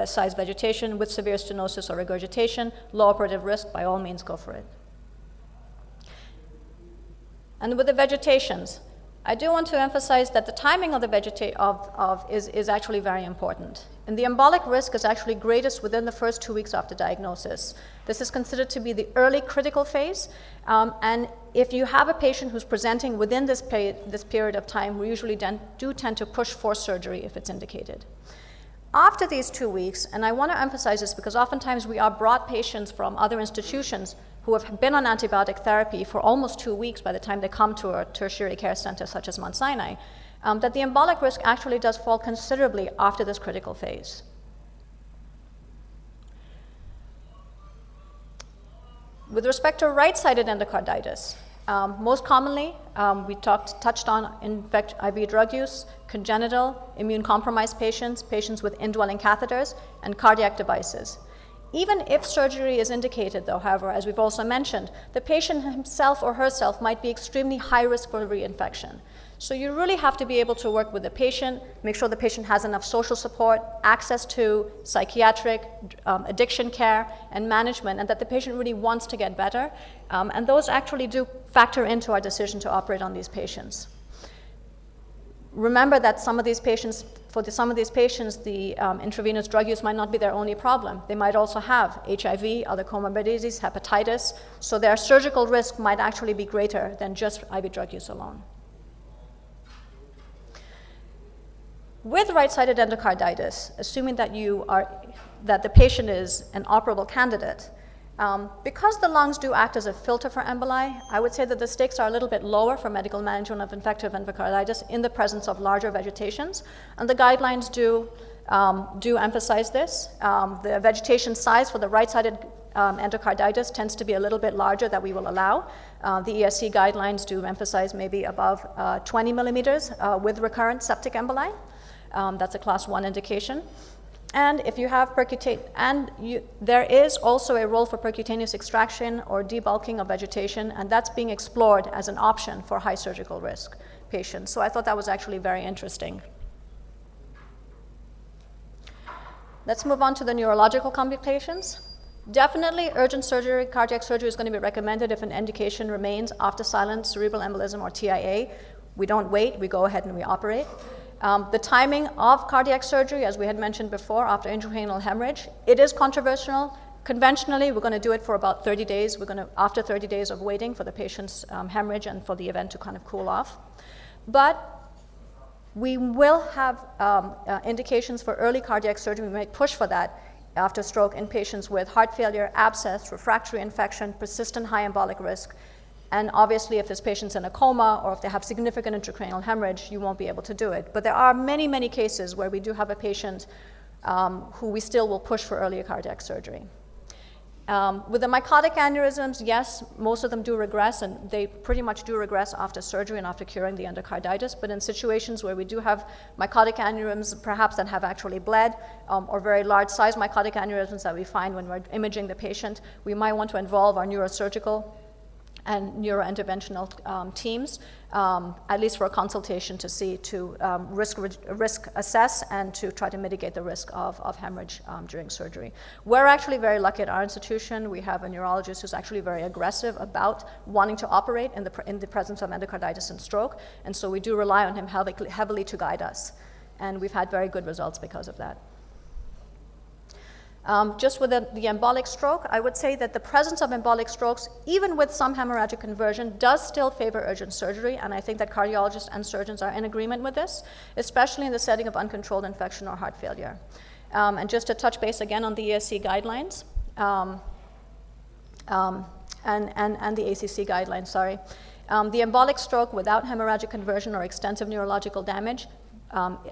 size vegetation with severe stenosis or regurgitation, low operative risk, by all means go for it. And with the vegetations, I do want to emphasize that the timing of the is actually very important. And the embolic risk is actually greatest within the first 2 weeks after diagnosis. This is considered to be the early critical phase. And if you have a patient who's presenting within this period of time, we usually do tend to push for surgery if it's indicated. After these 2 weeks, and I want to emphasize this because oftentimes we are brought patients from other institutions who have been on antibiotic therapy for almost 2 weeks by the time they come to a tertiary care center such as Mount Sinai, that the embolic risk actually does fall considerably after this critical phase. With respect to right-sided endocarditis, most commonly, we touched on IV drug use, congenital, immune-compromised patients, patients with indwelling catheters, and cardiac devices. Even if surgery is indicated, though, however, as we've also mentioned, the patient himself or herself might be extremely high risk for reinfection. So you really have to be able to work with the patient, make sure the patient has enough social support, access to psychiatric, addiction care, and management, and that the patient really wants to get better. And those actually do factor into our decision to operate on these patients. Remember that for some of these patients, the intravenous drug use might not be their only problem. They might also have HIV, other comorbidities, hepatitis, so their surgical risk might actually be greater than just IV drug use alone. With right-sided endocarditis, assuming that the patient is an operable candidate, Because the lungs do act as a filter for emboli, I would say that the stakes are a little bit lower for medical management of infective endocarditis in the presence of larger vegetations, and the guidelines do emphasize this. The vegetation size for the right-sided endocarditis tends to be a little bit larger that we will allow. The ESC guidelines do emphasize maybe above 20 millimeters with recurrent septic emboli. That's a class 1 indication. And if you have there is also a role for percutaneous extraction or debulking of vegetation, and that's being explored as an option for high surgical risk patients. So I thought that was actually very interesting. Let's move on to the neurological complications. Definitely urgent surgery, cardiac surgery is going to be recommended if an indication remains after silent cerebral embolism or TIA. We don't wait, we go ahead and we operate. The timing of cardiac surgery, as we had mentioned before, after intracranial hemorrhage, it is controversial. Conventionally, we're going to do it for about 30 days. After 30 days of waiting for the patient's hemorrhage and for the event to kind of cool off. But we will have indications for early cardiac surgery. We might push for that after stroke in patients with heart failure, abscess, refractory infection, persistent high embolic risk. And obviously, if this patient's in a coma or if they have significant intracranial hemorrhage, you won't be able to do it. But there are many, many cases where we do have a patient who we still will push for early cardiac surgery. With the mycotic aneurysms, yes, most of them do regress, and they pretty much do regress after surgery and after curing the endocarditis. But in situations where we do have mycotic aneurysms, perhaps that have actually bled, or very large size mycotic aneurysms that we find when we're imaging the patient, we might want to involve our neurosurgical and neurointerventional teams, at least for a consultation to risk assess and to try to mitigate the risk of hemorrhage during surgery. We're actually very lucky at our institution. We have a neurologist who's actually very aggressive about wanting to operate in the presence of endocarditis and stroke, and so we do rely on him heavily to guide us, and we've had very good results because of that. Just with the embolic stroke, I would say that the presence of embolic strokes, even with some hemorrhagic conversion, does still favor urgent surgery, and I think that cardiologists and surgeons are in agreement with this, especially in the setting of uncontrolled infection or heart failure. And just to touch base again on the ESC guidelines, and the ACC guidelines, sorry. The embolic stroke without hemorrhagic conversion or extensive neurological damage,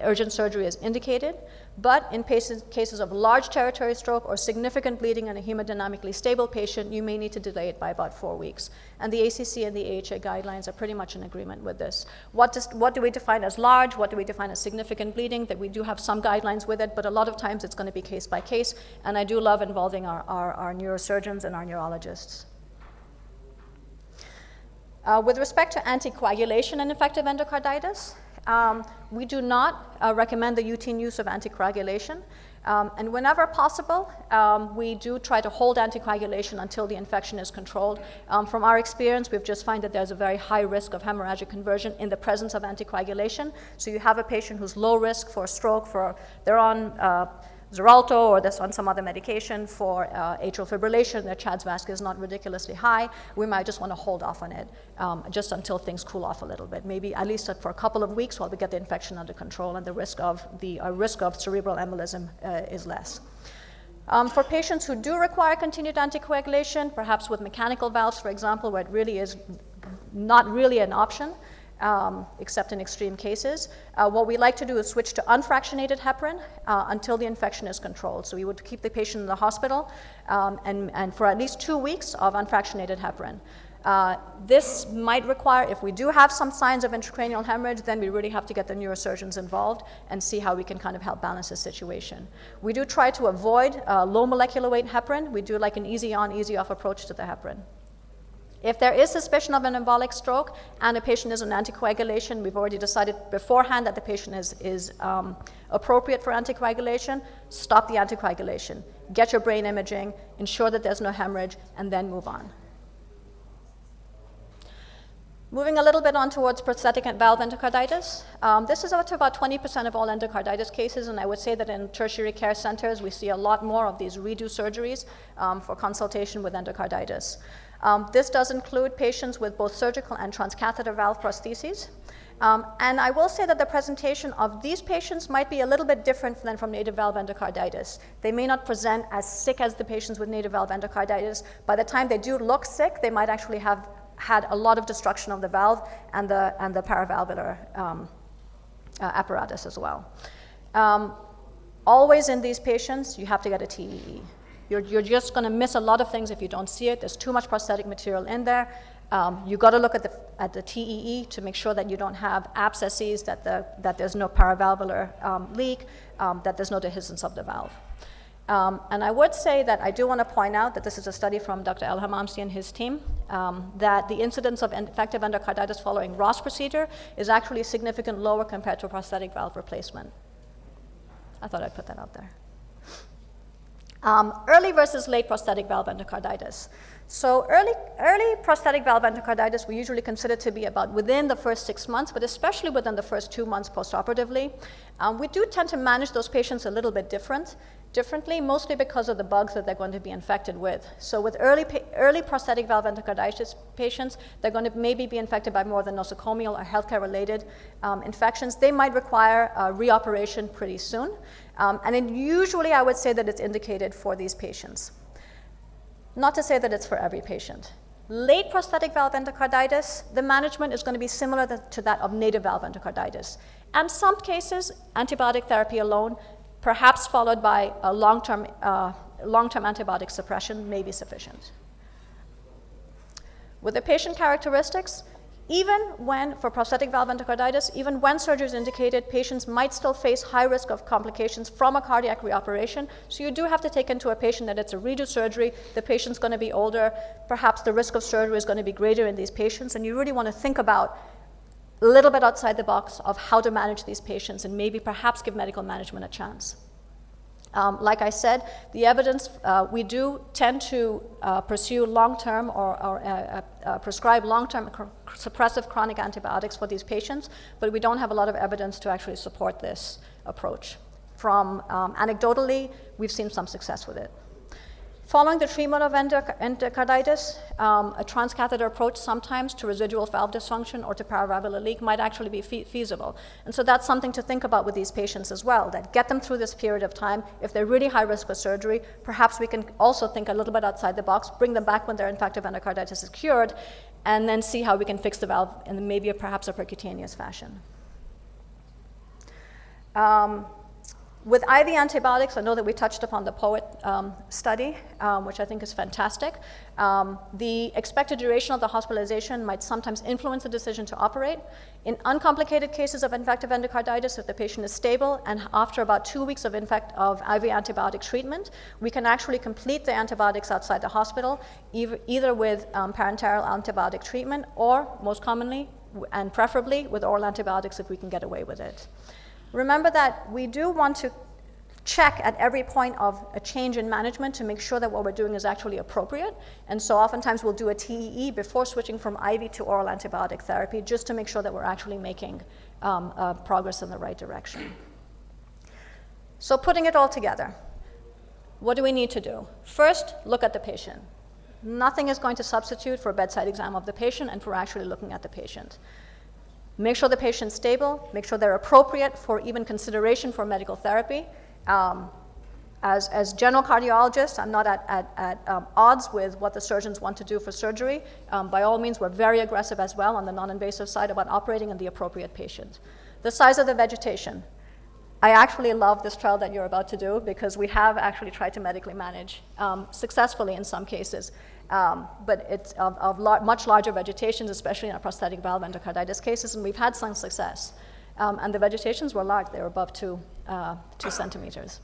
urgent surgery is indicated, but in cases of large territory stroke or significant bleeding in a hemodynamically stable patient, you may need to delay it by about 4 weeks. And the ACC and the AHA guidelines are pretty much in agreement with this. What do we define as large? What do we define as significant bleeding? That we do have some guidelines with it, but a lot of times it's going to be case by case, and I do love involving our neurosurgeons and our neurologists. With respect to anticoagulation in infective endocarditis, we do not recommend the routine use of anticoagulation. And whenever possible, we do try to hold anticoagulation until the infection is controlled. From our experience, we've just found that there's a very high risk of hemorrhagic conversion in the presence of anticoagulation. So you have a patient who's low risk for stroke, they're on Xarelto or they're on some other medication for atrial fibrillation, their CHA2DS2-VASc is not ridiculously high, we might just want to hold off on it just until things cool off a little bit, maybe at least for a couple of weeks while we get the infection under control and the risk of cerebral embolism is less. For patients who do require continued anticoagulation, perhaps with mechanical valves, for example, where it really is not really an option, except in extreme cases. What we like to do is switch to unfractionated heparin until the infection is controlled. So we would keep the patient in the hospital and for at least 2 weeks of unfractionated heparin. This might require, if we do have some signs of intracranial hemorrhage, then we really have to get the neurosurgeons involved and see how we can kind of help balance the situation. We do try to avoid low molecular weight heparin. We do like an easy on, easy off approach to the heparin. If there is suspicion of an embolic stroke and a patient is on anticoagulation, we've already decided beforehand that the patient is appropriate for anticoagulation, stop the anticoagulation. Get your brain imaging, ensure that there's no hemorrhage, and then move on. Moving a little bit on towards prosthetic valve endocarditis. This is up to about 20% of all endocarditis cases, and I would say that in tertiary care centers, we see a lot more of these redo surgeries for consultation with endocarditis. This does include patients with both surgical and transcatheter valve prostheses. And I will say that the presentation of these patients might be a little bit different than from native valve endocarditis. They may not present as sick as the patients with native valve endocarditis. By the time they do look sick, they might actually have had a lot of destruction of the valve and the paravalvular apparatus as well. Always in these patients, you have to get a TEE. You're just going to miss a lot of things if you don't see it. There's too much prosthetic material in there. You've got to look at the TEE to make sure that you don't have abscesses, that there's no paravalvular leak, that there's no dehiscence of the valve. And I would say that I do want to point out that this is a study from Dr. El-Hamamsi and his team, that the incidence of infective endocarditis following Ross procedure is actually significantly lower compared to prosthetic valve replacement. I thought I'd put that out there. Early versus late prosthetic valve endocarditis. So early prosthetic valve endocarditis we usually consider to be about within the first 6 months, but especially within the first 2 months postoperatively. We do tend to manage those patients a little bit differently, mostly because of the bugs that they're going to be infected with. So with early prosthetic valve endocarditis patients, they're going to maybe be infected by more than nosocomial or healthcare-related infections. They might require a reoperation pretty soon. And then usually I would say that it's indicated for these patients. Not to say that it's for every patient. Late prosthetic valve endocarditis, the management is going to be similar to that of native valve endocarditis. And some cases, antibiotic therapy alone, perhaps followed by a long-term antibiotic suppression may be sufficient. With the patient characteristics, even when, for prosthetic valve endocarditis, even when surgery is indicated, patients might still face high risk of complications from a cardiac reoperation. So you do have to take into a patient that it's a redo surgery, the patient's going to be older, perhaps the risk of surgery is going to be greater in these patients, and you really want to think about a little bit outside the box of how to manage these patients and maybe perhaps give medical management a chance. Like I said, the evidence, we do tend to pursue long-term or prescribe long-term suppressive chronic antibiotics for these patients, but we don't have a lot of evidence to actually support this approach. From anecdotally, we've seen some success with it. Following the treatment of endocarditis, a transcatheter approach sometimes to residual valve dysfunction or to paravalvular leak might actually be feasible. And so that's something to think about with these patients as well, that get them through this period of time. If they're really high risk of surgery, perhaps we can also think a little bit outside the box, bring them back when their infective endocarditis is cured, and then see how we can fix the valve in maybe perhaps a percutaneous fashion. With IV antibiotics, I know that we touched upon the POET study, which I think is fantastic. The expected duration of the hospitalization might sometimes influence the decision to operate. In uncomplicated cases of infective endocarditis, if the patient is stable and after about 2 weeks of IV antibiotic treatment, we can actually complete the antibiotics outside the hospital, either with parenteral antibiotic treatment or, most commonly and preferably, with oral antibiotics if we can get away with it. Remember that we do want to check at every point of a change in management to make sure that what we're doing is actually appropriate. And so oftentimes we'll do a TEE before switching from IV to oral antibiotic therapy just to make sure that we're actually making progress in the right direction. So putting it all together, what do we need to do? First, look at the patient. Nothing is going to substitute for a bedside exam of the patient and for actually looking at the patient. Make sure the patient's stable, make sure they're appropriate for even consideration for medical therapy. As general cardiologists, I'm not at odds with what the surgeons want to do for surgery. By all means, we're very aggressive as well on the non-invasive side about operating in the appropriate patient. The size of the vegetation. I actually love this trial that you're about to do because we have actually tried to medically manage successfully in some cases. But it's of much larger vegetations, especially in our prosthetic valve endocarditis cases, and we've had some success. And the vegetations were large, they were above 2 centimeters.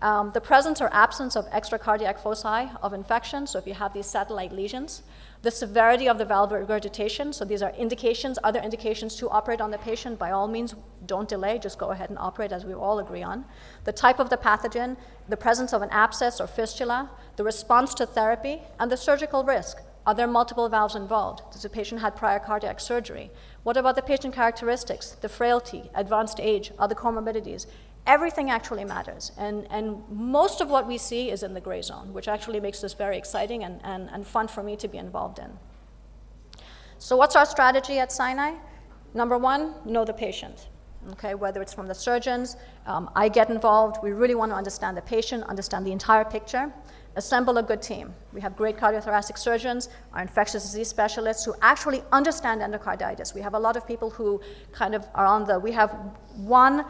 The presence or absence of extracardiac foci of infection, so if you have these satellite lesions. The severity of the valve regurgitation, so these are indications, other indications to operate on the patient. By all means, don't delay, just go ahead and operate as we all agree on. The type of the pathogen, the presence of an abscess or fistula, the response to therapy, and the surgical risk. Are there multiple valves involved? Does the patient have prior cardiac surgery? What about the patient characteristics, the frailty, advanced age, other comorbidities? Everything actually matters, and most of what we see is in the gray zone, which actually makes this very exciting and fun for me to be involved in. So what's our strategy at Sinai? Number one, know the patient. Okay, whether it's from the surgeons, I get involved. We really want to understand the patient, understand the entire picture. Assemble a good team. We have great cardiothoracic surgeons, our infectious disease specialists who actually understand endocarditis. We have a lot of people who kind of are on the, we have one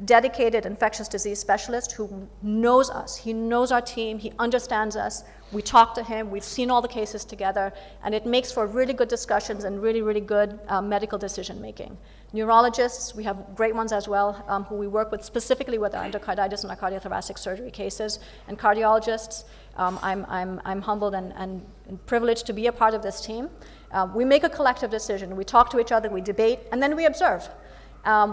dedicated infectious disease specialist who knows us. He knows our team, he understands us. We talk to him, we've seen all the cases together, and it makes for really good discussions and really, really good medical decision making. Neurologists, we have great ones as well, who we work with specifically with our endocarditis and our cardiothoracic surgery cases. And cardiologists, I'm humbled and privileged to be a part of this team. We make a collective decision. We talk to each other, we debate, and then we observe.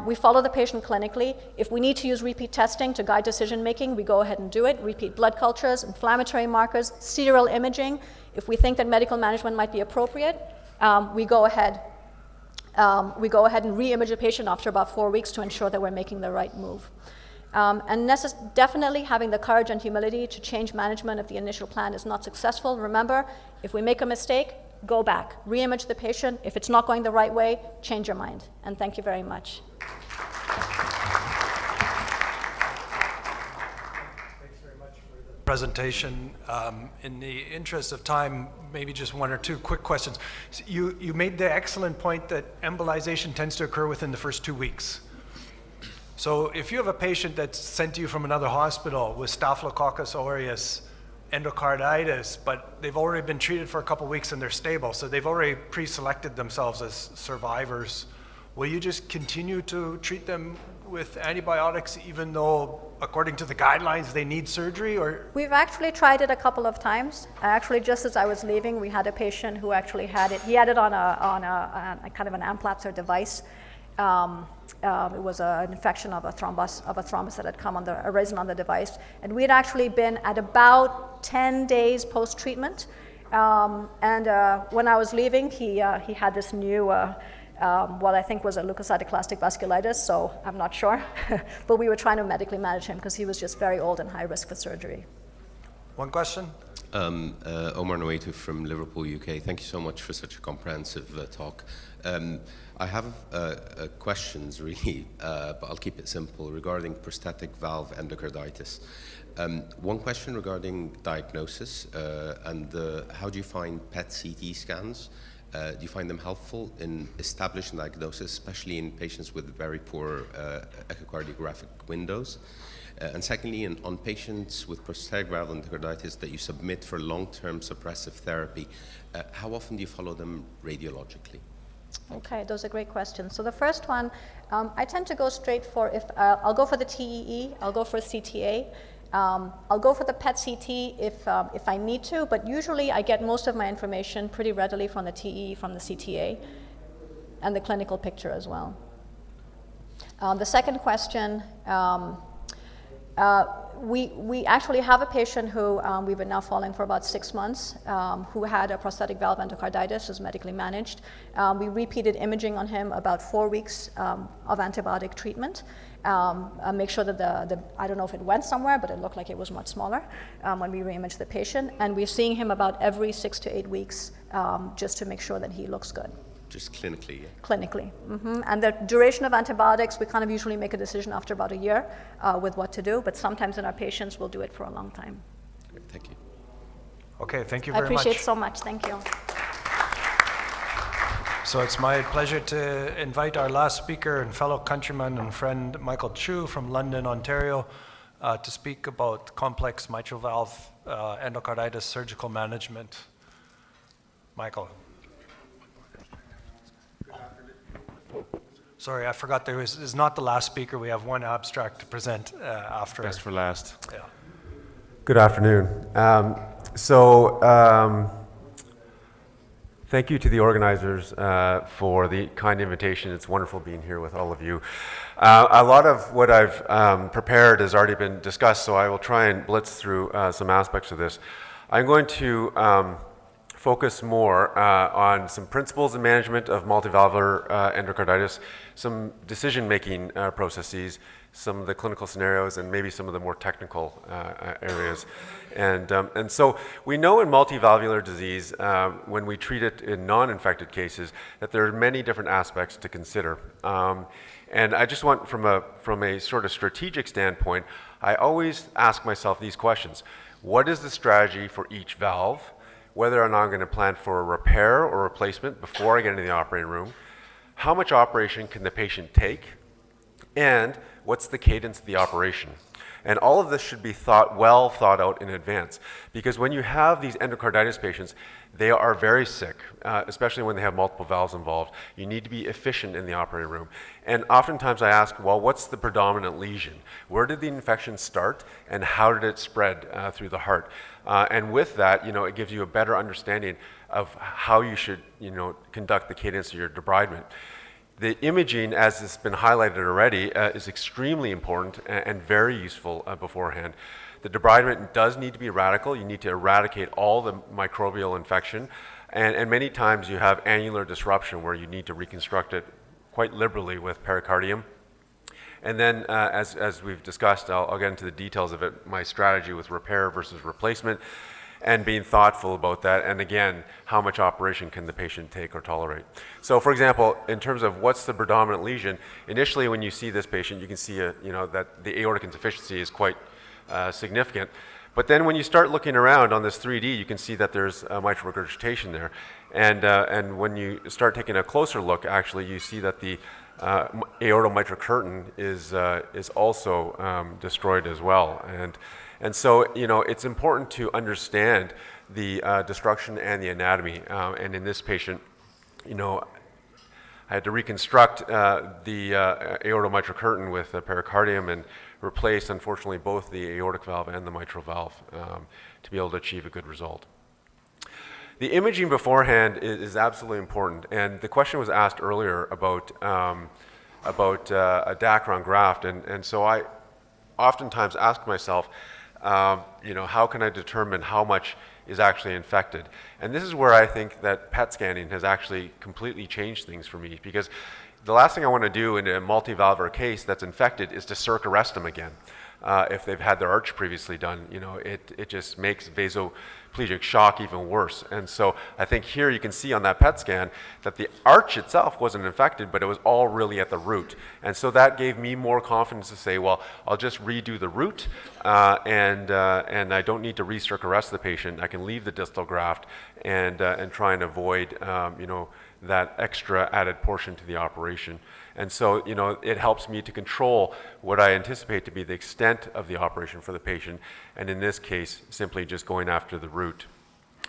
We follow the patient clinically. If we need to use repeat testing to guide decision making, we go ahead and do it. Repeat blood cultures, inflammatory markers, serial imaging. If we think that medical management might be appropriate, we go ahead and re-image a patient after about 4 weeks to ensure that we're making the right move. And definitely having the courage and humility to change management if the initial plan is not successful. Remember, if we make a mistake, go back, re-image the patient. If it's not going the right way, change your mind. And thank you very much. Thanks very much for the presentation. In the interest of time, maybe just one or two quick questions. So you made the excellent point that embolization tends to occur within the first 2 weeks. So if you have a patient that's sent to you from another hospital with Staphylococcus aureus, endocarditis, but they've already been treated for a couple weeks and they're stable, so they've already pre-selected themselves as survivors, will you just continue to treat them with antibiotics even though, according to the guidelines, they need surgery? Or we've actually tried it a couple of times. Actually, just as I was leaving, we had a patient who actually had it. He had it on a kind of an Amplatzer device. It was an infection of a thrombus that had come on the arisen on the device, and we had actually been at about 10 days post-treatment. When I was leaving, he had this new, what I think was a leukocytoclastic vasculitis. So I'm not sure, but we were trying to medically manage him because he was just very old and high risk for surgery. one question? Omar Noetu from Liverpool, UK. Thank you so much for such a comprehensive talk. I have questions, really, but I'll keep it simple, regarding prostatic valve endocarditis. One question regarding diagnosis, and how do you find PET-CT scans? Do you find them helpful in establishing diagnosis, especially in patients with very poor echocardiographic windows? And secondly, on patients with prostatic valve endocarditis that you submit for long-term suppressive therapy, how often do you follow them radiologically? Okay, those are great questions. So the first one, I tend to go straight for, I'll go for the TEE, I'll go for CTA, I'll go for the PET-CT if I need to, but usually I get most of my information pretty readily from the TEE, from the CTA, and the clinical picture as well. The second question, we actually have a patient who we've been now following for about 6 months, who had a prostatic valve endocarditis, was medically managed. We repeated imaging on him about 4 weeks of antibiotic treatment. Make sure that I don't know if it went somewhere, but it looked like it was much smaller when we re-imaged the patient. And we're seeing him about every 6 to 8 weeks just to make sure that he looks good. Just clinically, yeah? Clinically. And the duration of antibiotics, we kind of usually make a decision after about a year with what to do, but sometimes in our patients, we'll do it for a long time. Great, thank you. Okay, thank you very much. I appreciate it so much. Thank you. So it's my pleasure to invite our last speaker and fellow countryman and friend, Michael Chu from London, Ontario, to speak about complex mitral valve endocarditis surgical management. Michael. Sorry, I forgot this is not the last speaker. We have one abstract to present after. Best for last. Yeah. Good afternoon. Thank you to the organizers for the kind invitation. It's wonderful being here with all of you. A lot of what I've prepared has already been discussed, so I will try and blitz through some aspects of this. I'm going to focus more on some principles in management of multivalvular endocarditis, some decision-making processes, some of the clinical scenarios, and maybe some of the more technical areas. And so we know in multivalvular disease, when we treat it in non-infected cases, that there are many different aspects to consider. And I just want, from a sort of strategic standpoint, I always ask myself these questions. What is the strategy for each valve? Whether or not I'm going to plan for a repair or replacement before I get into the operating room? How much operation can the patient take? And what's the cadence of the operation? And all of this should be well thought out in advance, because when you have these endocarditis patients, they are very sick, especially when they have multiple valves involved. You need to be efficient in the operating room. And oftentimes I ask, well, what's the predominant lesion? Where did the infection start, and how did it spread through the heart? And with that, it gives you a better understanding of how you should, conduct the cadence of your debridement. The imaging, as has been highlighted already, is extremely important and very useful beforehand. The debridement does need to be radical. You need to eradicate all the microbial infection. And many times you have annular disruption where you need to reconstruct it quite liberally with pericardium. And then, as we've discussed, I'll get into the details of it, my strategy with repair versus replacement, and being thoughtful about that, and again, how much operation can the patient take or tolerate. So for example, in terms of what's the predominant lesion, initially when you see this patient, you can see that the aortic insufficiency is quite significant. But then when you start looking around on this 3D, you can see that there's mitral regurgitation there. And when you start taking a closer look, actually, you see that the aortomitral curtain is also destroyed as well. And so, it's important to understand the destruction and the anatomy. And in this patient, I had to reconstruct the aortomitral curtain with a pericardium and replace, unfortunately, both the aortic valve and the mitral valve to be able to achieve a good result. The imaging beforehand is absolutely important. And the question was asked earlier about a Dacron graft. And so I oftentimes ask myself, how can I determine how much is actually infected? And this is where I think that PET scanning has actually completely changed things for me, because the last thing I want to do in a multivalvular case that's infected is to circ arrest them again. If they've had their arch previously done, it just makes vasoplegic shock even worse. And so I think here you can see on that PET scan that the arch itself wasn't infected, but it was all really at the root. And so that gave me more confidence to say, well, I'll just redo the root, and I don't need to re-circ arrest the patient. I can leave the distal graft and try and avoid, that extra added portion to the operation. And so, it helps me to control what I anticipate to be the extent of the operation for the patient, and in this case, simply just going after the root.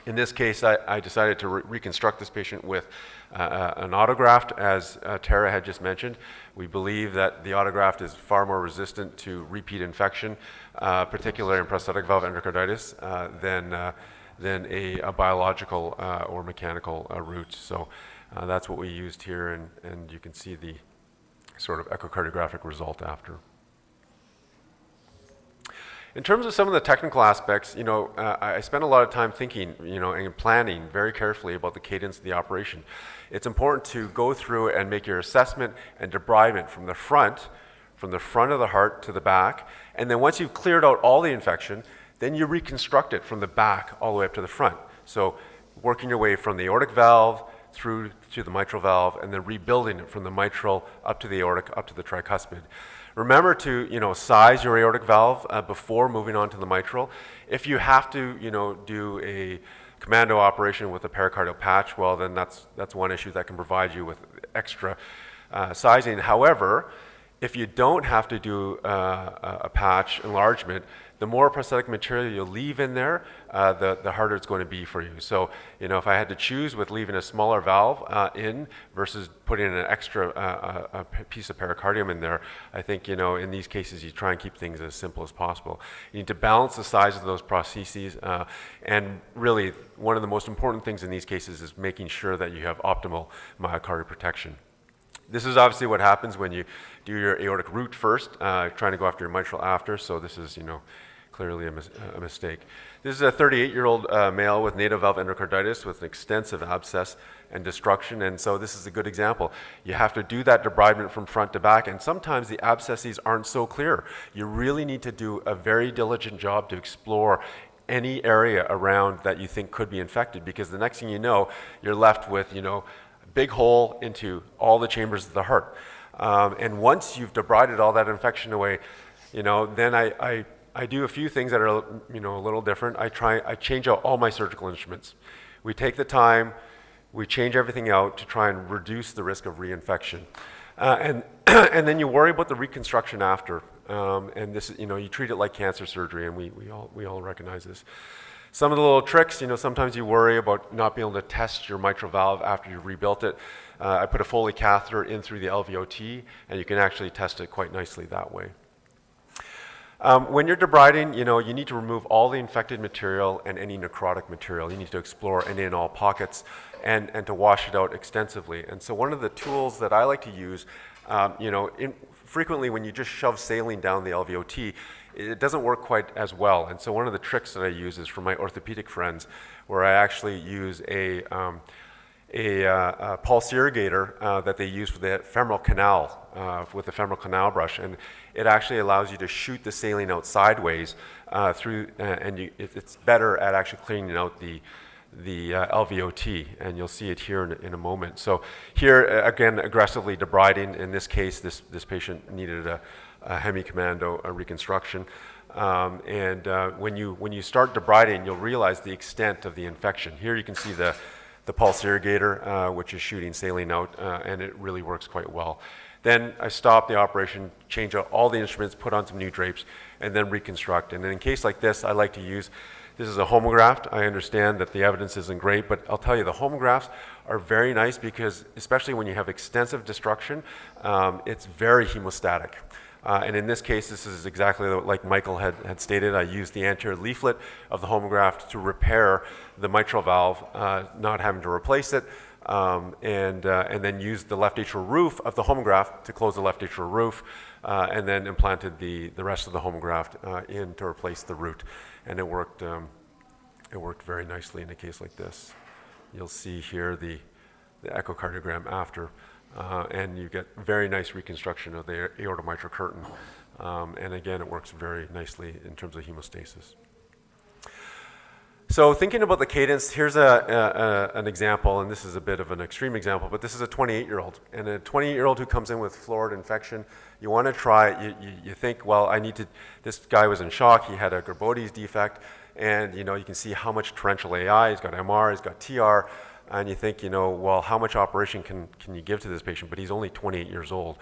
In this case, I decided to reconstruct this patient with an autograft, as Tara had just mentioned. We believe that the autograft is far more resistant to repeat infection, particularly in prosthetic valve endocarditis, than a biological or mechanical root. So that's what we used here, and you can see the sort of echocardiographic result after. In terms of some of the technical aspects, I spent a lot of time thinking, and planning very carefully about the cadence of the operation. It's important to go through and make your assessment and debridement from the front of the heart to the back, and then once you've cleared out all the infection, then you reconstruct it from the back all the way up to the front. So working your way from the aortic valve through to the mitral valve, and then rebuilding it from the mitral up to the aortic, up to the tricuspid. Remember to size your aortic valve before moving on to the mitral. If you have to do a commando operation with a pericardial patch, well then that's one issue that can provide you with extra sizing. However, if you don't have to do a patch enlargement, the more prosthetic material you leave in there, the harder it's going to be for you. So, if I had to choose with leaving a smaller valve in versus putting an extra a piece of pericardium in there, I think, in these cases, you try and keep things as simple as possible. You need to balance the size of those prostheses, and really, one of the most important things in these cases is making sure that you have optimal myocardial protection. This is obviously what happens when you do your aortic root first, trying to go after your mitral after. So this is, clearly a mistake. This is a 38-year-old male with native valve endocarditis with an extensive abscess and destruction, and so this is a good example. You have to do that debridement from front to back, and sometimes the abscesses aren't so clear. You really need to do a very diligent job to explore any area around that you think could be infected, because the next thing you know, you're left with, a big hole into all the chambers of the heart. And once you've debrided all that infection away, then I do a few things that are, a little different. I change out all my surgical instruments. We take the time, we change everything out to try and reduce the risk of reinfection. And then you worry about the reconstruction after. And this, you treat it like cancer surgery, and we all recognize this. Some of the little tricks, sometimes you worry about not being able to test your mitral valve after you've rebuilt it. I put a Foley catheter in through the LVOT, and you can actually test it quite nicely that way. When you're debriding, you need to remove all the infected material and any necrotic material. You need to explore any and all pockets and to wash it out extensively. And so one of the tools that I like to use, frequently when you just shove saline down the LVOT, it doesn't work quite as well. And so one of the tricks that I use is for my orthopedic friends, where I actually use a pulse irrigator that they use for the femoral canal, with the femoral canal brush. And it actually allows you to shoot the saline out sideways through, and it's better at actually cleaning out the LVOT, and you'll see it here in a moment. So here, again, aggressively debriding. In this case, this patient needed a hemicommando reconstruction. When you start debriding, you'll realize the extent of the infection. Here you can see the pulse irrigator, which is shooting saline out, and it really works quite well. Then I stop the operation, change out all the instruments, put on some new drapes, and then reconstruct. And in a case like this, I like to use, this is a homograft. I understand that the evidence isn't great, but I'll tell you, the homografts are very nice because, especially when you have extensive destruction, it's very hemostatic. And in this case, this is exactly like Michael had stated. I used the anterior leaflet of the homograft to repair the mitral valve, not having to replace it, and then used the left atrial roof of the homograft to close the left atrial roof, and then implanted the rest of the homograft in to replace the root. And it worked very nicely in a case like this. You'll see here the echocardiogram after. And you get very nice reconstruction of the aortomitral curtain. And again, it works very nicely in terms of hemostasis. So thinking about the cadence, here's an example, and this is a bit of an extreme example, but this is a 28-year-old. And a 28-year-old who comes in with florid infection, you want to try, you think, well, this guy was in shock, he had a Gerbodes defect, and you can see how much torrential AI, he's got MR, he's got TR, and you think, well, how much operation can you give to this patient? But he's only 28 years old.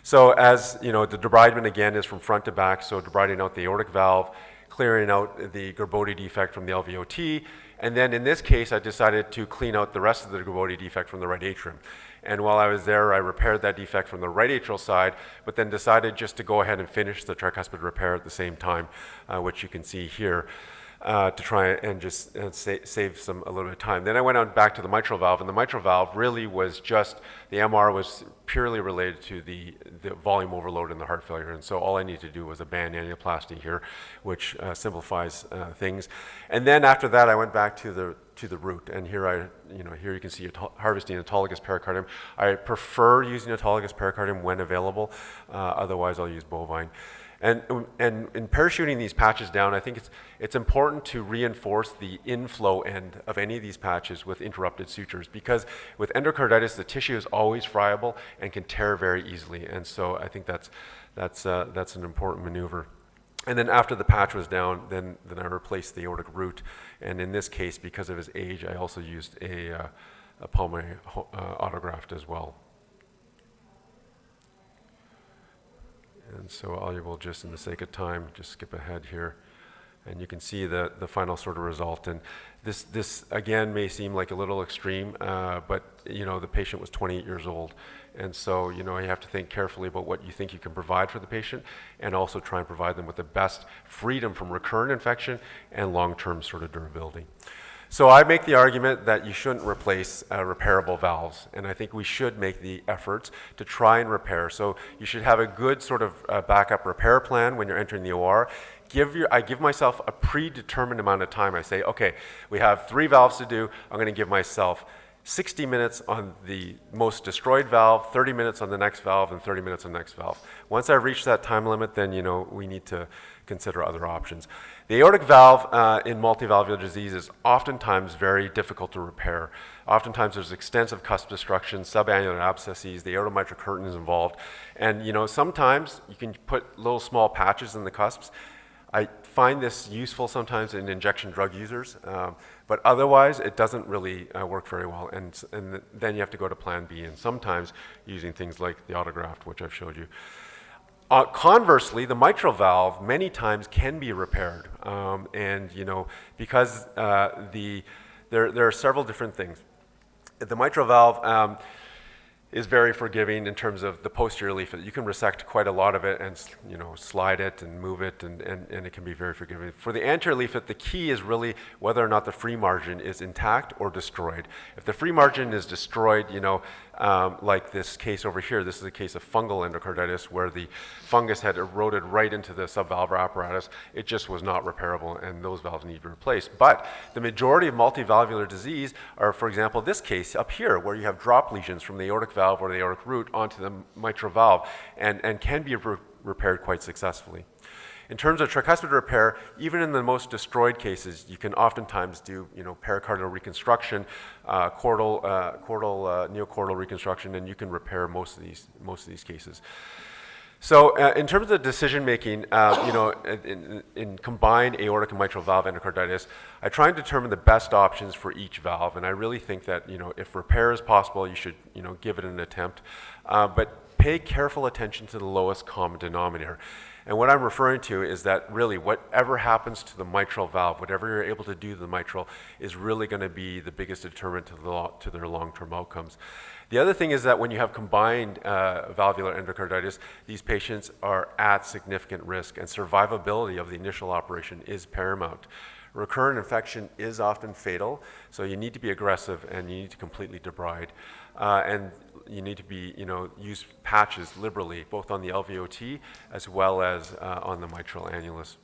So as, the debridement again is from front to back, so debriding out the aortic valve, clearing out the Gerbodes defect from the LVOT, and then in this case, I decided to clean out the rest of the Gerbodes defect from the right atrium. And while I was there, I repaired that defect from the right atrial side, but then decided just to go ahead and finish the tricuspid repair at the same time, which you can see here. To try and just save a little bit of time. Then I went on back to the mitral valve, and the mitral valve really was just, the MR was purely related to the volume overload in the heart failure, and so all I needed to do was a band annuloplasty here, which simplifies things. And then after that, I went back to the root, and here here you can see harvesting autologous pericardium. I prefer using autologous pericardium when available, otherwise I'll use bovine. And in parachuting these patches down, I think it's important to reinforce the inflow end of any of these patches with interrupted sutures, because with endocarditis, the tissue is always friable and can tear very easily. And so I think that's an important maneuver. And then after the patch was down, then I replaced the aortic root. And in this case, because of his age, I also used a pulmonary autograft as well. And so I will just, in the sake of time, just skip ahead here. And you can see the final sort of result. And this again may seem like a little extreme, but the patient was 28 years old. And so you have to think carefully about what you think you can provide for the patient, and also try and provide them with the best freedom from recurrent infection and long-term sort of durability. So I make the argument that you shouldn't replace repairable valves, and I think we should make the efforts to try and repair. So you should have a good sort of backup repair plan when you're entering the OR. I give myself a predetermined amount of time. I say, okay, we have 3 valves to do. I'm going to give myself 60 minutes on the most destroyed valve, 30 minutes on the next valve, and 30 minutes on the next valve. Once I reach that time limit, then we need to consider other options. The aortic valve in multivalvular disease is oftentimes very difficult to repair. Oftentimes there's extensive cusp destruction, subannular abscesses, the aortomitral curtain is involved, and sometimes you can put little small patches in the cusps. I find this useful sometimes in injection drug users, but otherwise it doesn't really work very well, and then you have to go to plan B, and sometimes using things like the autograft, which I've showed you. Conversely, the mitral valve many times can be repaired, and because there are several different things. The mitral valve is very forgiving in terms of the posterior leaflet. You can resect quite a lot of it and slide it and move it, and it can be very forgiving. For the anterior leaflet, the key is really whether or not the free margin is intact or destroyed. If the free margin is destroyed, like this case over here, this is a case of fungal endocarditis where the fungus had eroded right into the subvalvular apparatus. It just was not repairable, and those valves need to be replaced. But the majority of multivalvular disease are, for example, this case up here where you have drop lesions from the aortic valve or the aortic root onto the mitral valve, and can be repaired quite successfully. In terms of tricuspid repair, even in the most destroyed cases, you can oftentimes do pericardial reconstruction, neochordal reconstruction, and you can repair most of these cases. So in terms of decision making, in combined aortic and mitral valve endocarditis, I try and determine the best options for each valve, and I really think that if repair is possible, you should give it an attempt, but pay careful attention to the lowest common denominator. And what I'm referring to is that really whatever happens to the mitral valve, whatever you're able to do to the mitral, is really going to be the biggest determinant to their long-term outcomes. The other thing is that when you have combined valvular endocarditis, these patients are at significant risk, and survivability of the initial operation is paramount. Recurrent infection is often fatal, so you need to be aggressive and you need to completely debride. And you need to use patches liberally, both on the LVOT as well as on the mitral annulus.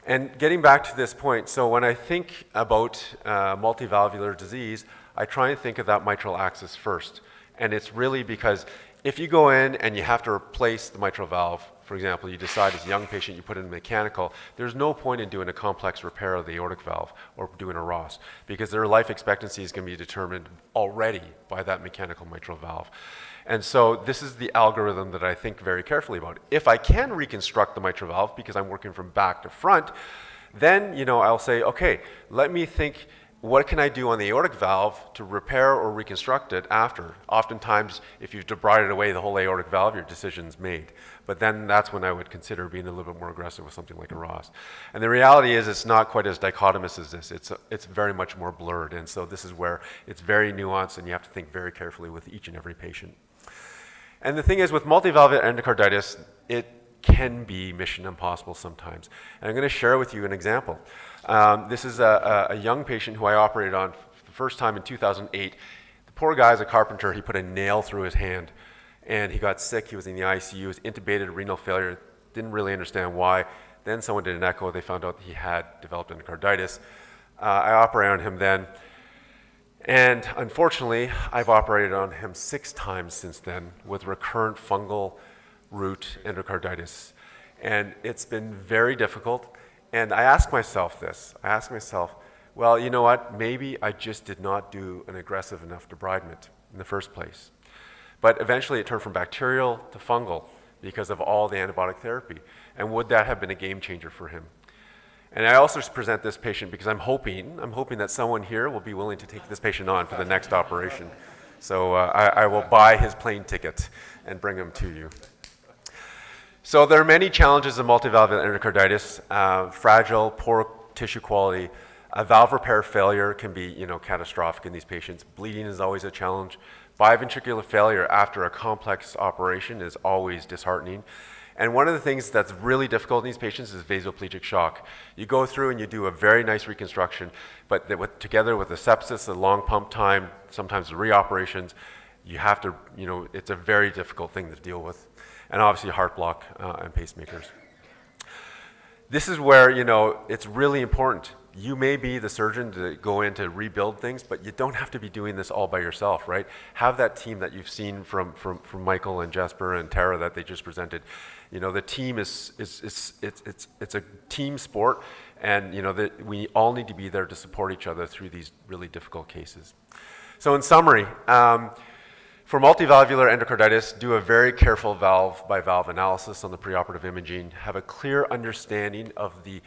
And getting back to this point, so when I think about multivalvular disease, I try and think of that mitral axis first. And it's really because if you go in and you have to replace the mitral valve, for example, you decide as a young patient you put in mechanical, there's no point in doing a complex repair of the aortic valve or doing a Ross, because their life expectancy is going to be determined already by that mechanical mitral valve. And so this is the algorithm that I think very carefully about. If I can reconstruct the mitral valve because I'm working from back to front, then I'll say, okay, let me think, what can I do on the aortic valve to repair or reconstruct it after? Oftentimes, if you've debrided away the whole aortic valve, your decision's made. But then that's when I would consider being a little bit more aggressive with something like a Ross. And the reality is it's not quite as dichotomous as this. It's very much more blurred. And so this is where it's very nuanced, and you have to think very carefully with each and every patient. And the thing is, with multivalvular endocarditis, it can be mission impossible sometimes. And I'm going to share with you an example. This is a young patient who I operated on the first time in 2008. The poor guy's a carpenter. He put a nail through his hand, and he got sick. He was in the ICU. He was intubated, renal failure. Didn't really understand why. Then someone did an echo. They found out he had developed endocarditis. I operated on him then. And unfortunately, I've operated on him 6 times since then with recurrent fungal root endocarditis. And it's been very difficult. And I ask myself this. I ask myself, well, you know what? Maybe I just did not do an aggressive enough debridement in the first place. But eventually it turned from bacterial to fungal because of all the antibiotic therapy. And would that have been a game changer for him? And I also present this patient because I'm hoping that someone here will be willing to take this patient on for the next operation. So I will buy his plane ticket and bring him to you. So there are many challenges of multivalvular endocarditis, fragile, poor tissue quality. A valve repair failure can be catastrophic in these patients. Bleeding is always a challenge. Biventricular failure after a complex operation is always disheartening. And one of the things that's really difficult in these patients is vasoplegic shock. You go through and you do a very nice reconstruction, but together with the sepsis, the long pump time, sometimes the reoperations, you have to, it's a very difficult thing to deal with. And obviously heart block and pacemakers. This is where, it's really important. You may be the surgeon to go in to rebuild things, but you don't have to be doing this all by yourself, right? Have that team that you've seen from Michael and Jesper and Tara that they just presented. The team it's a team sport, and we all need to be there to support each other through these really difficult cases. So in summary, for multivalvular endocarditis, do a very careful valve-by-valve analysis on the preoperative imaging. Have a clear understanding of the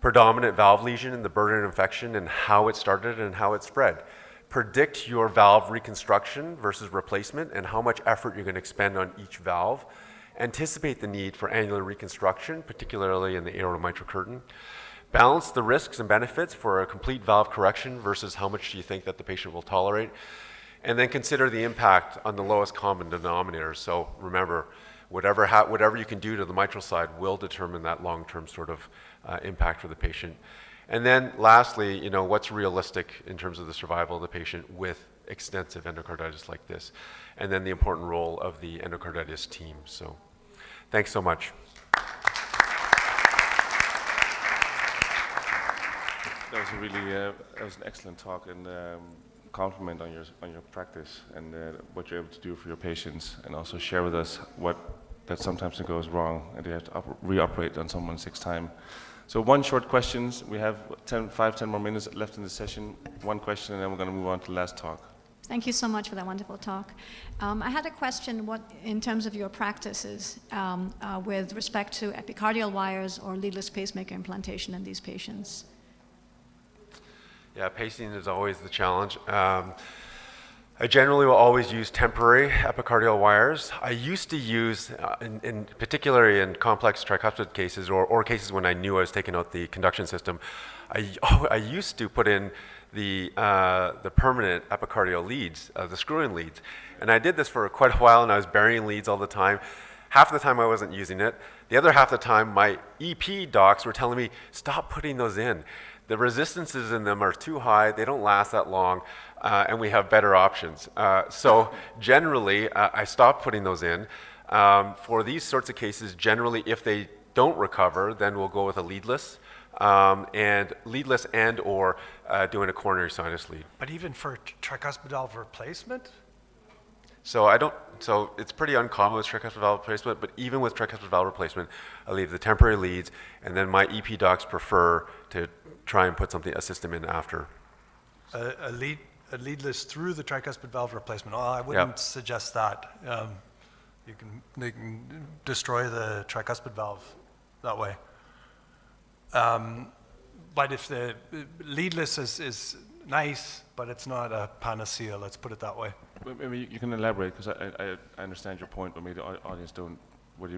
predominant valve lesion and the burden of infection and how it started and how it spread. Predict your valve reconstruction versus replacement and how much effort you're going to expend on each valve. Anticipate the need for annular reconstruction, particularly in the aortomitral curtain. Balance the risks and benefits for a complete valve correction versus how much do you think that the patient will tolerate. And then consider the impact on the lowest common denominator. So remember, whatever you can do to the mitral side will determine that long-term sort of impact for the patient. And then lastly, what's realistic in terms of the survival of the patient with extensive endocarditis like this. And then the important role of the endocarditis team. So thanks so much. That was an excellent talk and compliment on your practice and what you're able to do for your patients, and also share with us that sometimes it goes wrong and you have to reoperate on someone 6 times. So one short questions. We have 5-10 more minutes left in the session. One question, and then we're going to move on to the last talk. Thank you so much for that wonderful talk. I had a question in terms of your practices with respect to epicardial wires or leadless pacemaker implantation in these patients. Yeah, pacing is always the challenge. I generally will always use temporary epicardial wires. I used to use, particularly in complex tricuspid cases or cases when I knew I was taking out the conduction system, I used to put in the permanent epicardial leads, the screw-in leads. And I did this for quite a while, and I was burying leads all the time. Half the time I wasn't using it. The other half the time, my EP docs were telling me, stop putting those in. The resistances in them are too high, they don't last that long, and we have better options. So generally, I stopped putting those in. For these sorts of cases, generally, if they don't recover, then we'll go with a leadless, or doing a coronary sinus lead. But even for tricuspid valve replacement? So it's pretty uncommon with tricuspid valve replacement, but even with tricuspid valve replacement, I leave the temporary leads, and then my EP docs prefer to try and put a system in after. A leadless through the tricuspid valve replacement. Oh, I wouldn't suggest that. They can destroy the tricuspid valve that way. But if the leadless is nice, but it's not a panacea, let's put it that way. Maybe you can elaborate, because I understand your point, but maybe the audience don't. What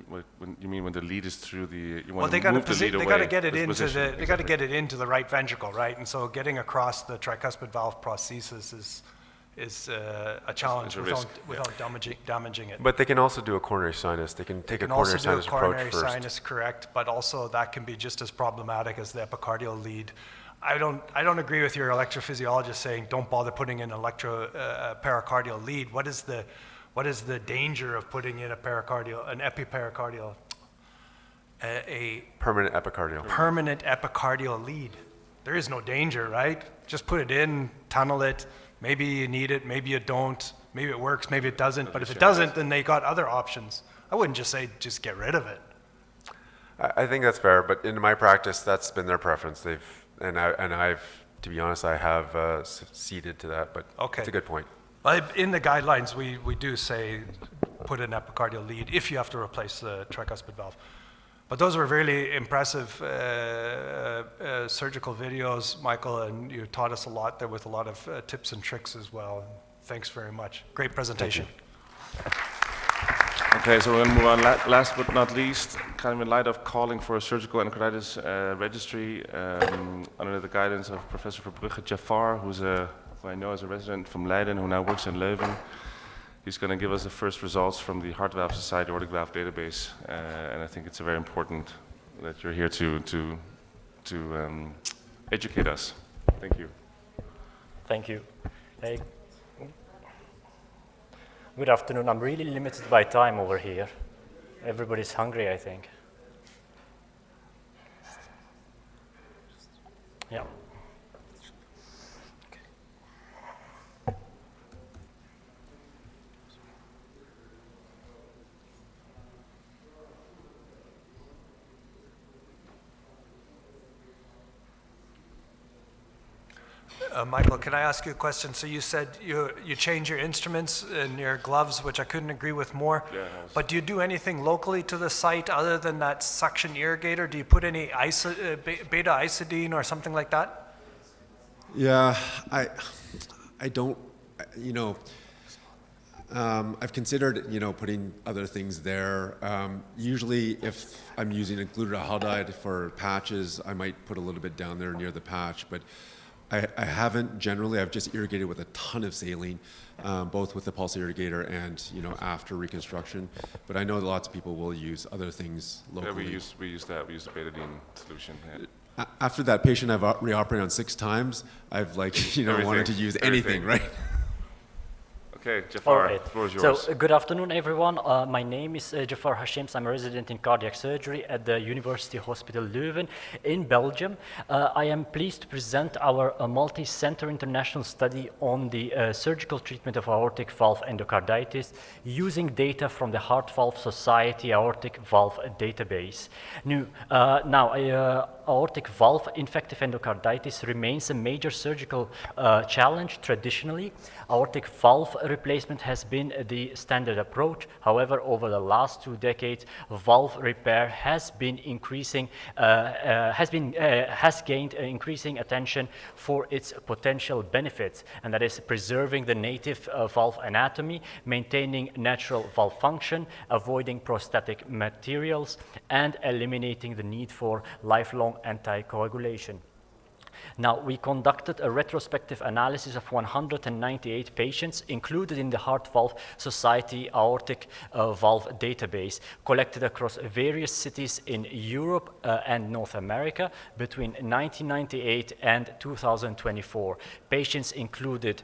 you mean when the lead is through the? You want to move the lead away. They got to get it into the. They got to get it into the right ventricle, right? And so getting across the tricuspid valve prosthesis is a challenge without damaging it. But they can also do a coronary sinus. They can take a coronary sinus approach first. Coronary sinus, correct, but also that can be just as problematic as the epicardial lead. I don't agree with your electrophysiologist saying don't bother putting in pericardial lead. What is the danger of putting in an epipericardial, a permanent epicardial? Permanent epicardial lead. There is no danger, right? Just put it in, tunnel it. Maybe you need it, maybe you don't. Maybe it works, maybe it doesn't. But if it doesn't, then they got other options. I wouldn't just say just get rid of it. I think that's fair, but in my practice, that's been their preference. I've, to be honest, I have ceded to that, but it's a good point. In the guidelines, we do say put an epicardial lead if you have to replace the tricuspid valve. But those were really impressive surgical videos, Michael, and you taught us a lot there with a lot of tips and tricks as well. Thanks very much. Great presentation. Okay, so we're going to move on. Last but not least, kind of in light of calling for a surgical endocarditis registry under the guidance of Professor Verbrugge Jafar, who I know is a resident from Leiden, who now works in Leuven. He's going to give us the first results from the Heart Valve Society aortic valve database, and I think it's very important that you're here to educate us. Thank you. Thank you. Hey. Good afternoon. I'm really limited by time over here. Everybody's hungry, I think. Yeah. Michael, can I ask you a question? So you said you change your instruments and your gloves, which I couldn't agree with more. Yeah, but do you do anything locally to the site other than that suction irrigator? Do you put any beta isodine or something like that? Yeah, I don't, you know, I've considered, you know, putting other things there. Usually if I'm using a glutaraldehyde for patches, I might put a little bit down there near the patch, but I haven't generally. I've just irrigated with a ton of saline, both with the pulse irrigator and, you know, after reconstruction. But I know that lots of people will use other things locally. Yeah, we use that. We use the betadine solution. Yeah. After that patient I've reoperated on 6 times, I've like, you know, wanted to use anything, right? Okay, Jafar, right. the floor is yours. So, good afternoon, everyone. My name is Jafar Hashims. I'm a resident in cardiac surgery at the University Hospital Leuven in Belgium. I am pleased to present our multi-center international study on the surgical treatment of aortic valve endocarditis using data from the Heart Valve Society aortic valve database. Now, aortic valve infective endocarditis remains a major surgical challenge traditionally. Aortic valve replacement has been the standard approach. However, over the last 2 decades, valve repair has been increasing, has gained increasing attention for its potential benefits, and that is preserving the native valve anatomy, maintaining natural valve function, avoiding prosthetic materials, and eliminating the need for lifelong anticoagulation. Now, we conducted a retrospective analysis of 198 patients included in the Heart Valve Society aortic valve database, collected across various cities in Europe and North America between 1998 and 2024. Patients included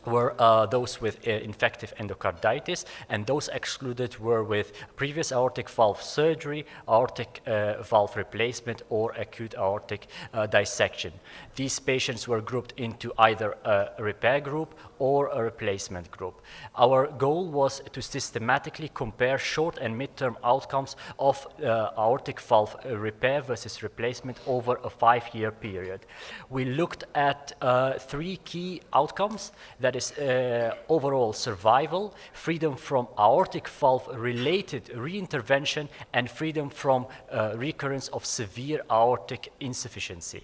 were those with infective endocarditis, and those excluded were with previous aortic valve surgery, aortic valve replacement, or acute aortic dissection. These patients were grouped into either a repair group or a replacement group. Our goal was to systematically compare short and midterm outcomes of aortic valve repair versus replacement over a 5-year period. We looked at 3 key outcomes, that is overall survival, freedom from aortic valve related reintervention, and freedom from recurrence of severe aortic insufficiency.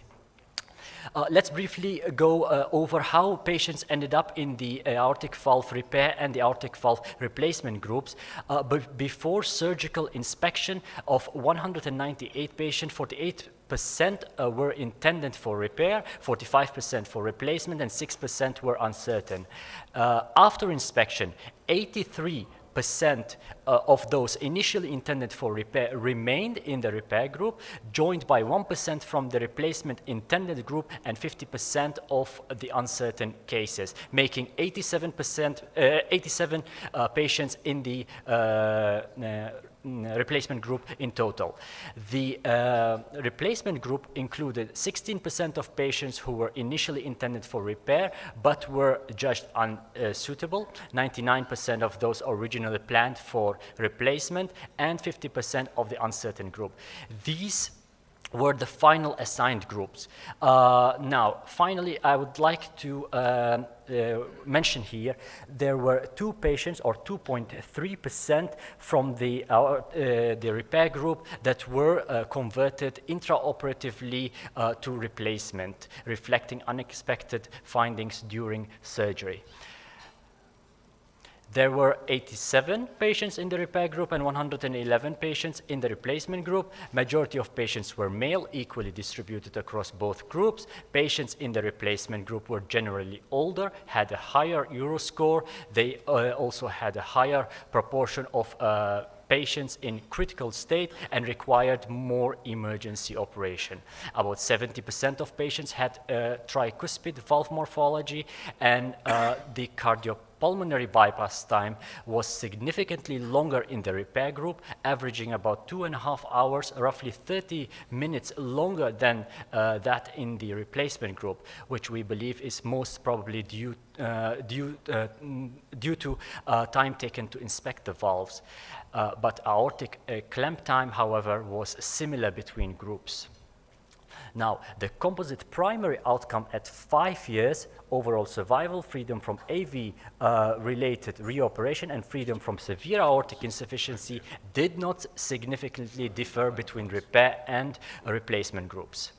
Let's briefly go over how patients ended up in the aortic valve repair and the aortic valve replacement groups. But before surgical inspection of 198 patients, 48% were intended for repair, 45% for replacement, and 6% were uncertain. After inspection, 83% of those initially intended for repair remained in the repair group, joined by 1% from the replacement intended group and 50% of the uncertain cases, making 87 patients in the replacement group in total. The replacement group included 16% of patients who were initially intended for repair but were judged unsuitable, 99% of those originally planned for replacement, and 50% of the uncertain group. These were the final assigned groups. Now, finally, I would like to mention here, there were 2 patients, or 2.3% from the repair group that were converted intraoperatively to replacement, reflecting unexpected findings during surgery. There were 87 patients in the repair group and 111 patients in the replacement group. Majority of patients were male, equally distributed across both groups. Patients in the replacement group were generally older, had a higher Euro score. They also had a higher proportion of patients in critical state and required more emergency operation. About 70% of patients had tricuspid valve morphology, and the cardiopulmonary bypass time was significantly longer in the repair group, averaging about 2.5 hours, roughly 30 minutes longer than that in the replacement group, which we believe is most probably due to time taken to inspect the valves. But aortic clamp time, however, was similar between groups. Now, the composite primary outcome at 5 years, overall survival, freedom from AV-related reoperation, and freedom from severe aortic insufficiency did not significantly differ between repair and replacement groups.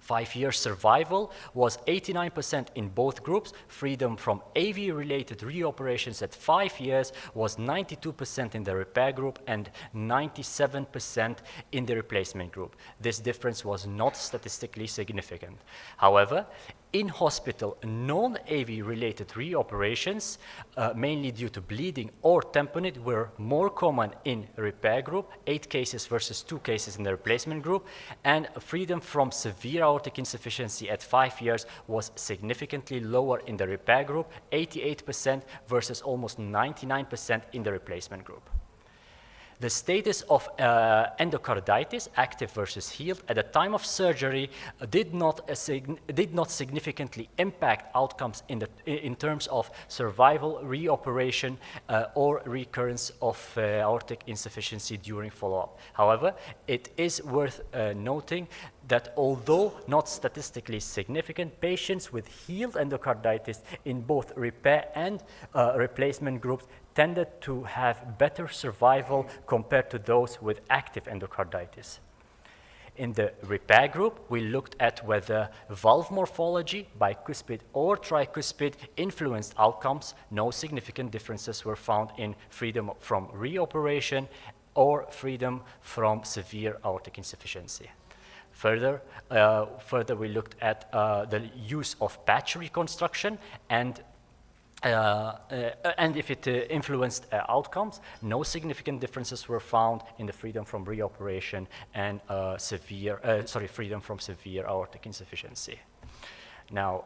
5-year survival was 89% in both groups. Freedom from AV-related reoperations at 5 years was 92% in the repair group and 97% in the replacement group. This difference was not statistically significant. However, in-hospital non-AV-related reoperations, mainly due to bleeding or tamponade, were more common in repair group, 8 cases versus 2 cases in the replacement group, and freedom from severe aortic insufficiency at 5 years was significantly lower in the repair group, 88% versus almost 99% in the replacement group. The status of endocarditis, active versus healed, at the time of surgery did not significantly impact outcomes in terms of survival, reoperation, or recurrence of aortic insufficiency during follow-up. However, it is worth noting that although not statistically significant, patients with healed endocarditis in both repair and replacement groups tended to have better survival compared to those with active endocarditis. In the repair group, we looked at whether valve morphology, bicuspid or tricuspid, influenced outcomes. No significant differences were found in freedom from reoperation or freedom from severe aortic insufficiency. Further, we looked at the use of patch reconstruction and if it influenced outcomes. No significant differences were found in the freedom from reoperation and freedom from severe aortic insufficiency. Now,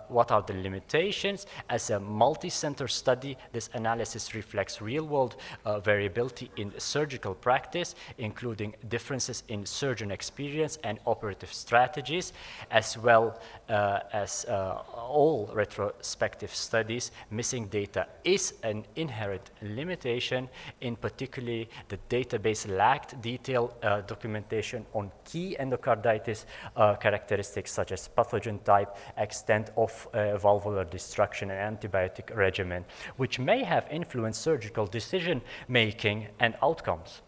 what are the limitations? As a multi-center study, this analysis reflects real-world variability in surgical practice, including differences in surgeon experience and operative strategies, as well as all retrospective studies. Missing data is an inherent limitation. In particular, the database lacked detailed documentation on key endocarditis characteristics such as pathogen type, extent of valvular destruction and antibiotic regimen, which may have influenced surgical decision making and outcomes.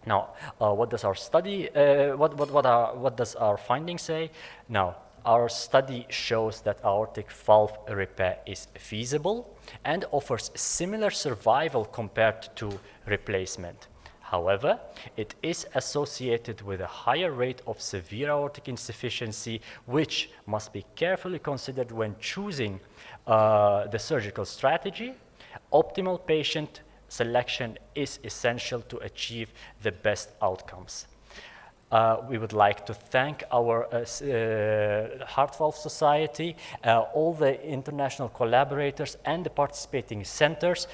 Now, what does our study, what does our findings say? Now, our study shows that aortic valve repair is feasible and offers similar survival compared to replacement. However, it is associated with a higher rate of severe aortic insufficiency, which must be carefully considered when choosing the surgical strategy. Optimal patient selection is essential to achieve the best outcomes. We would like to thank our Heart Valve Society, all the international collaborators and the participating centers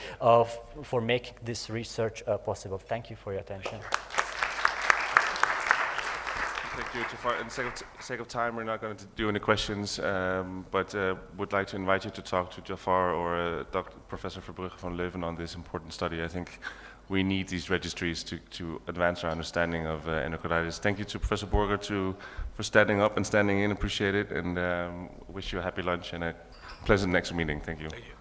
for making this research possible. Thank you for your attention. Thank you. For the sake of time, we're not going to do any questions, but would like to invite you to talk to Jafar or Professor Verbrugge van Leuven on this important study. I think we need these registries to advance our understanding of endocarditis. Thank you to Professor Borger for standing up and standing in. Appreciate it, and wish you a happy lunch and a pleasant next meeting. Thank you. Thank you.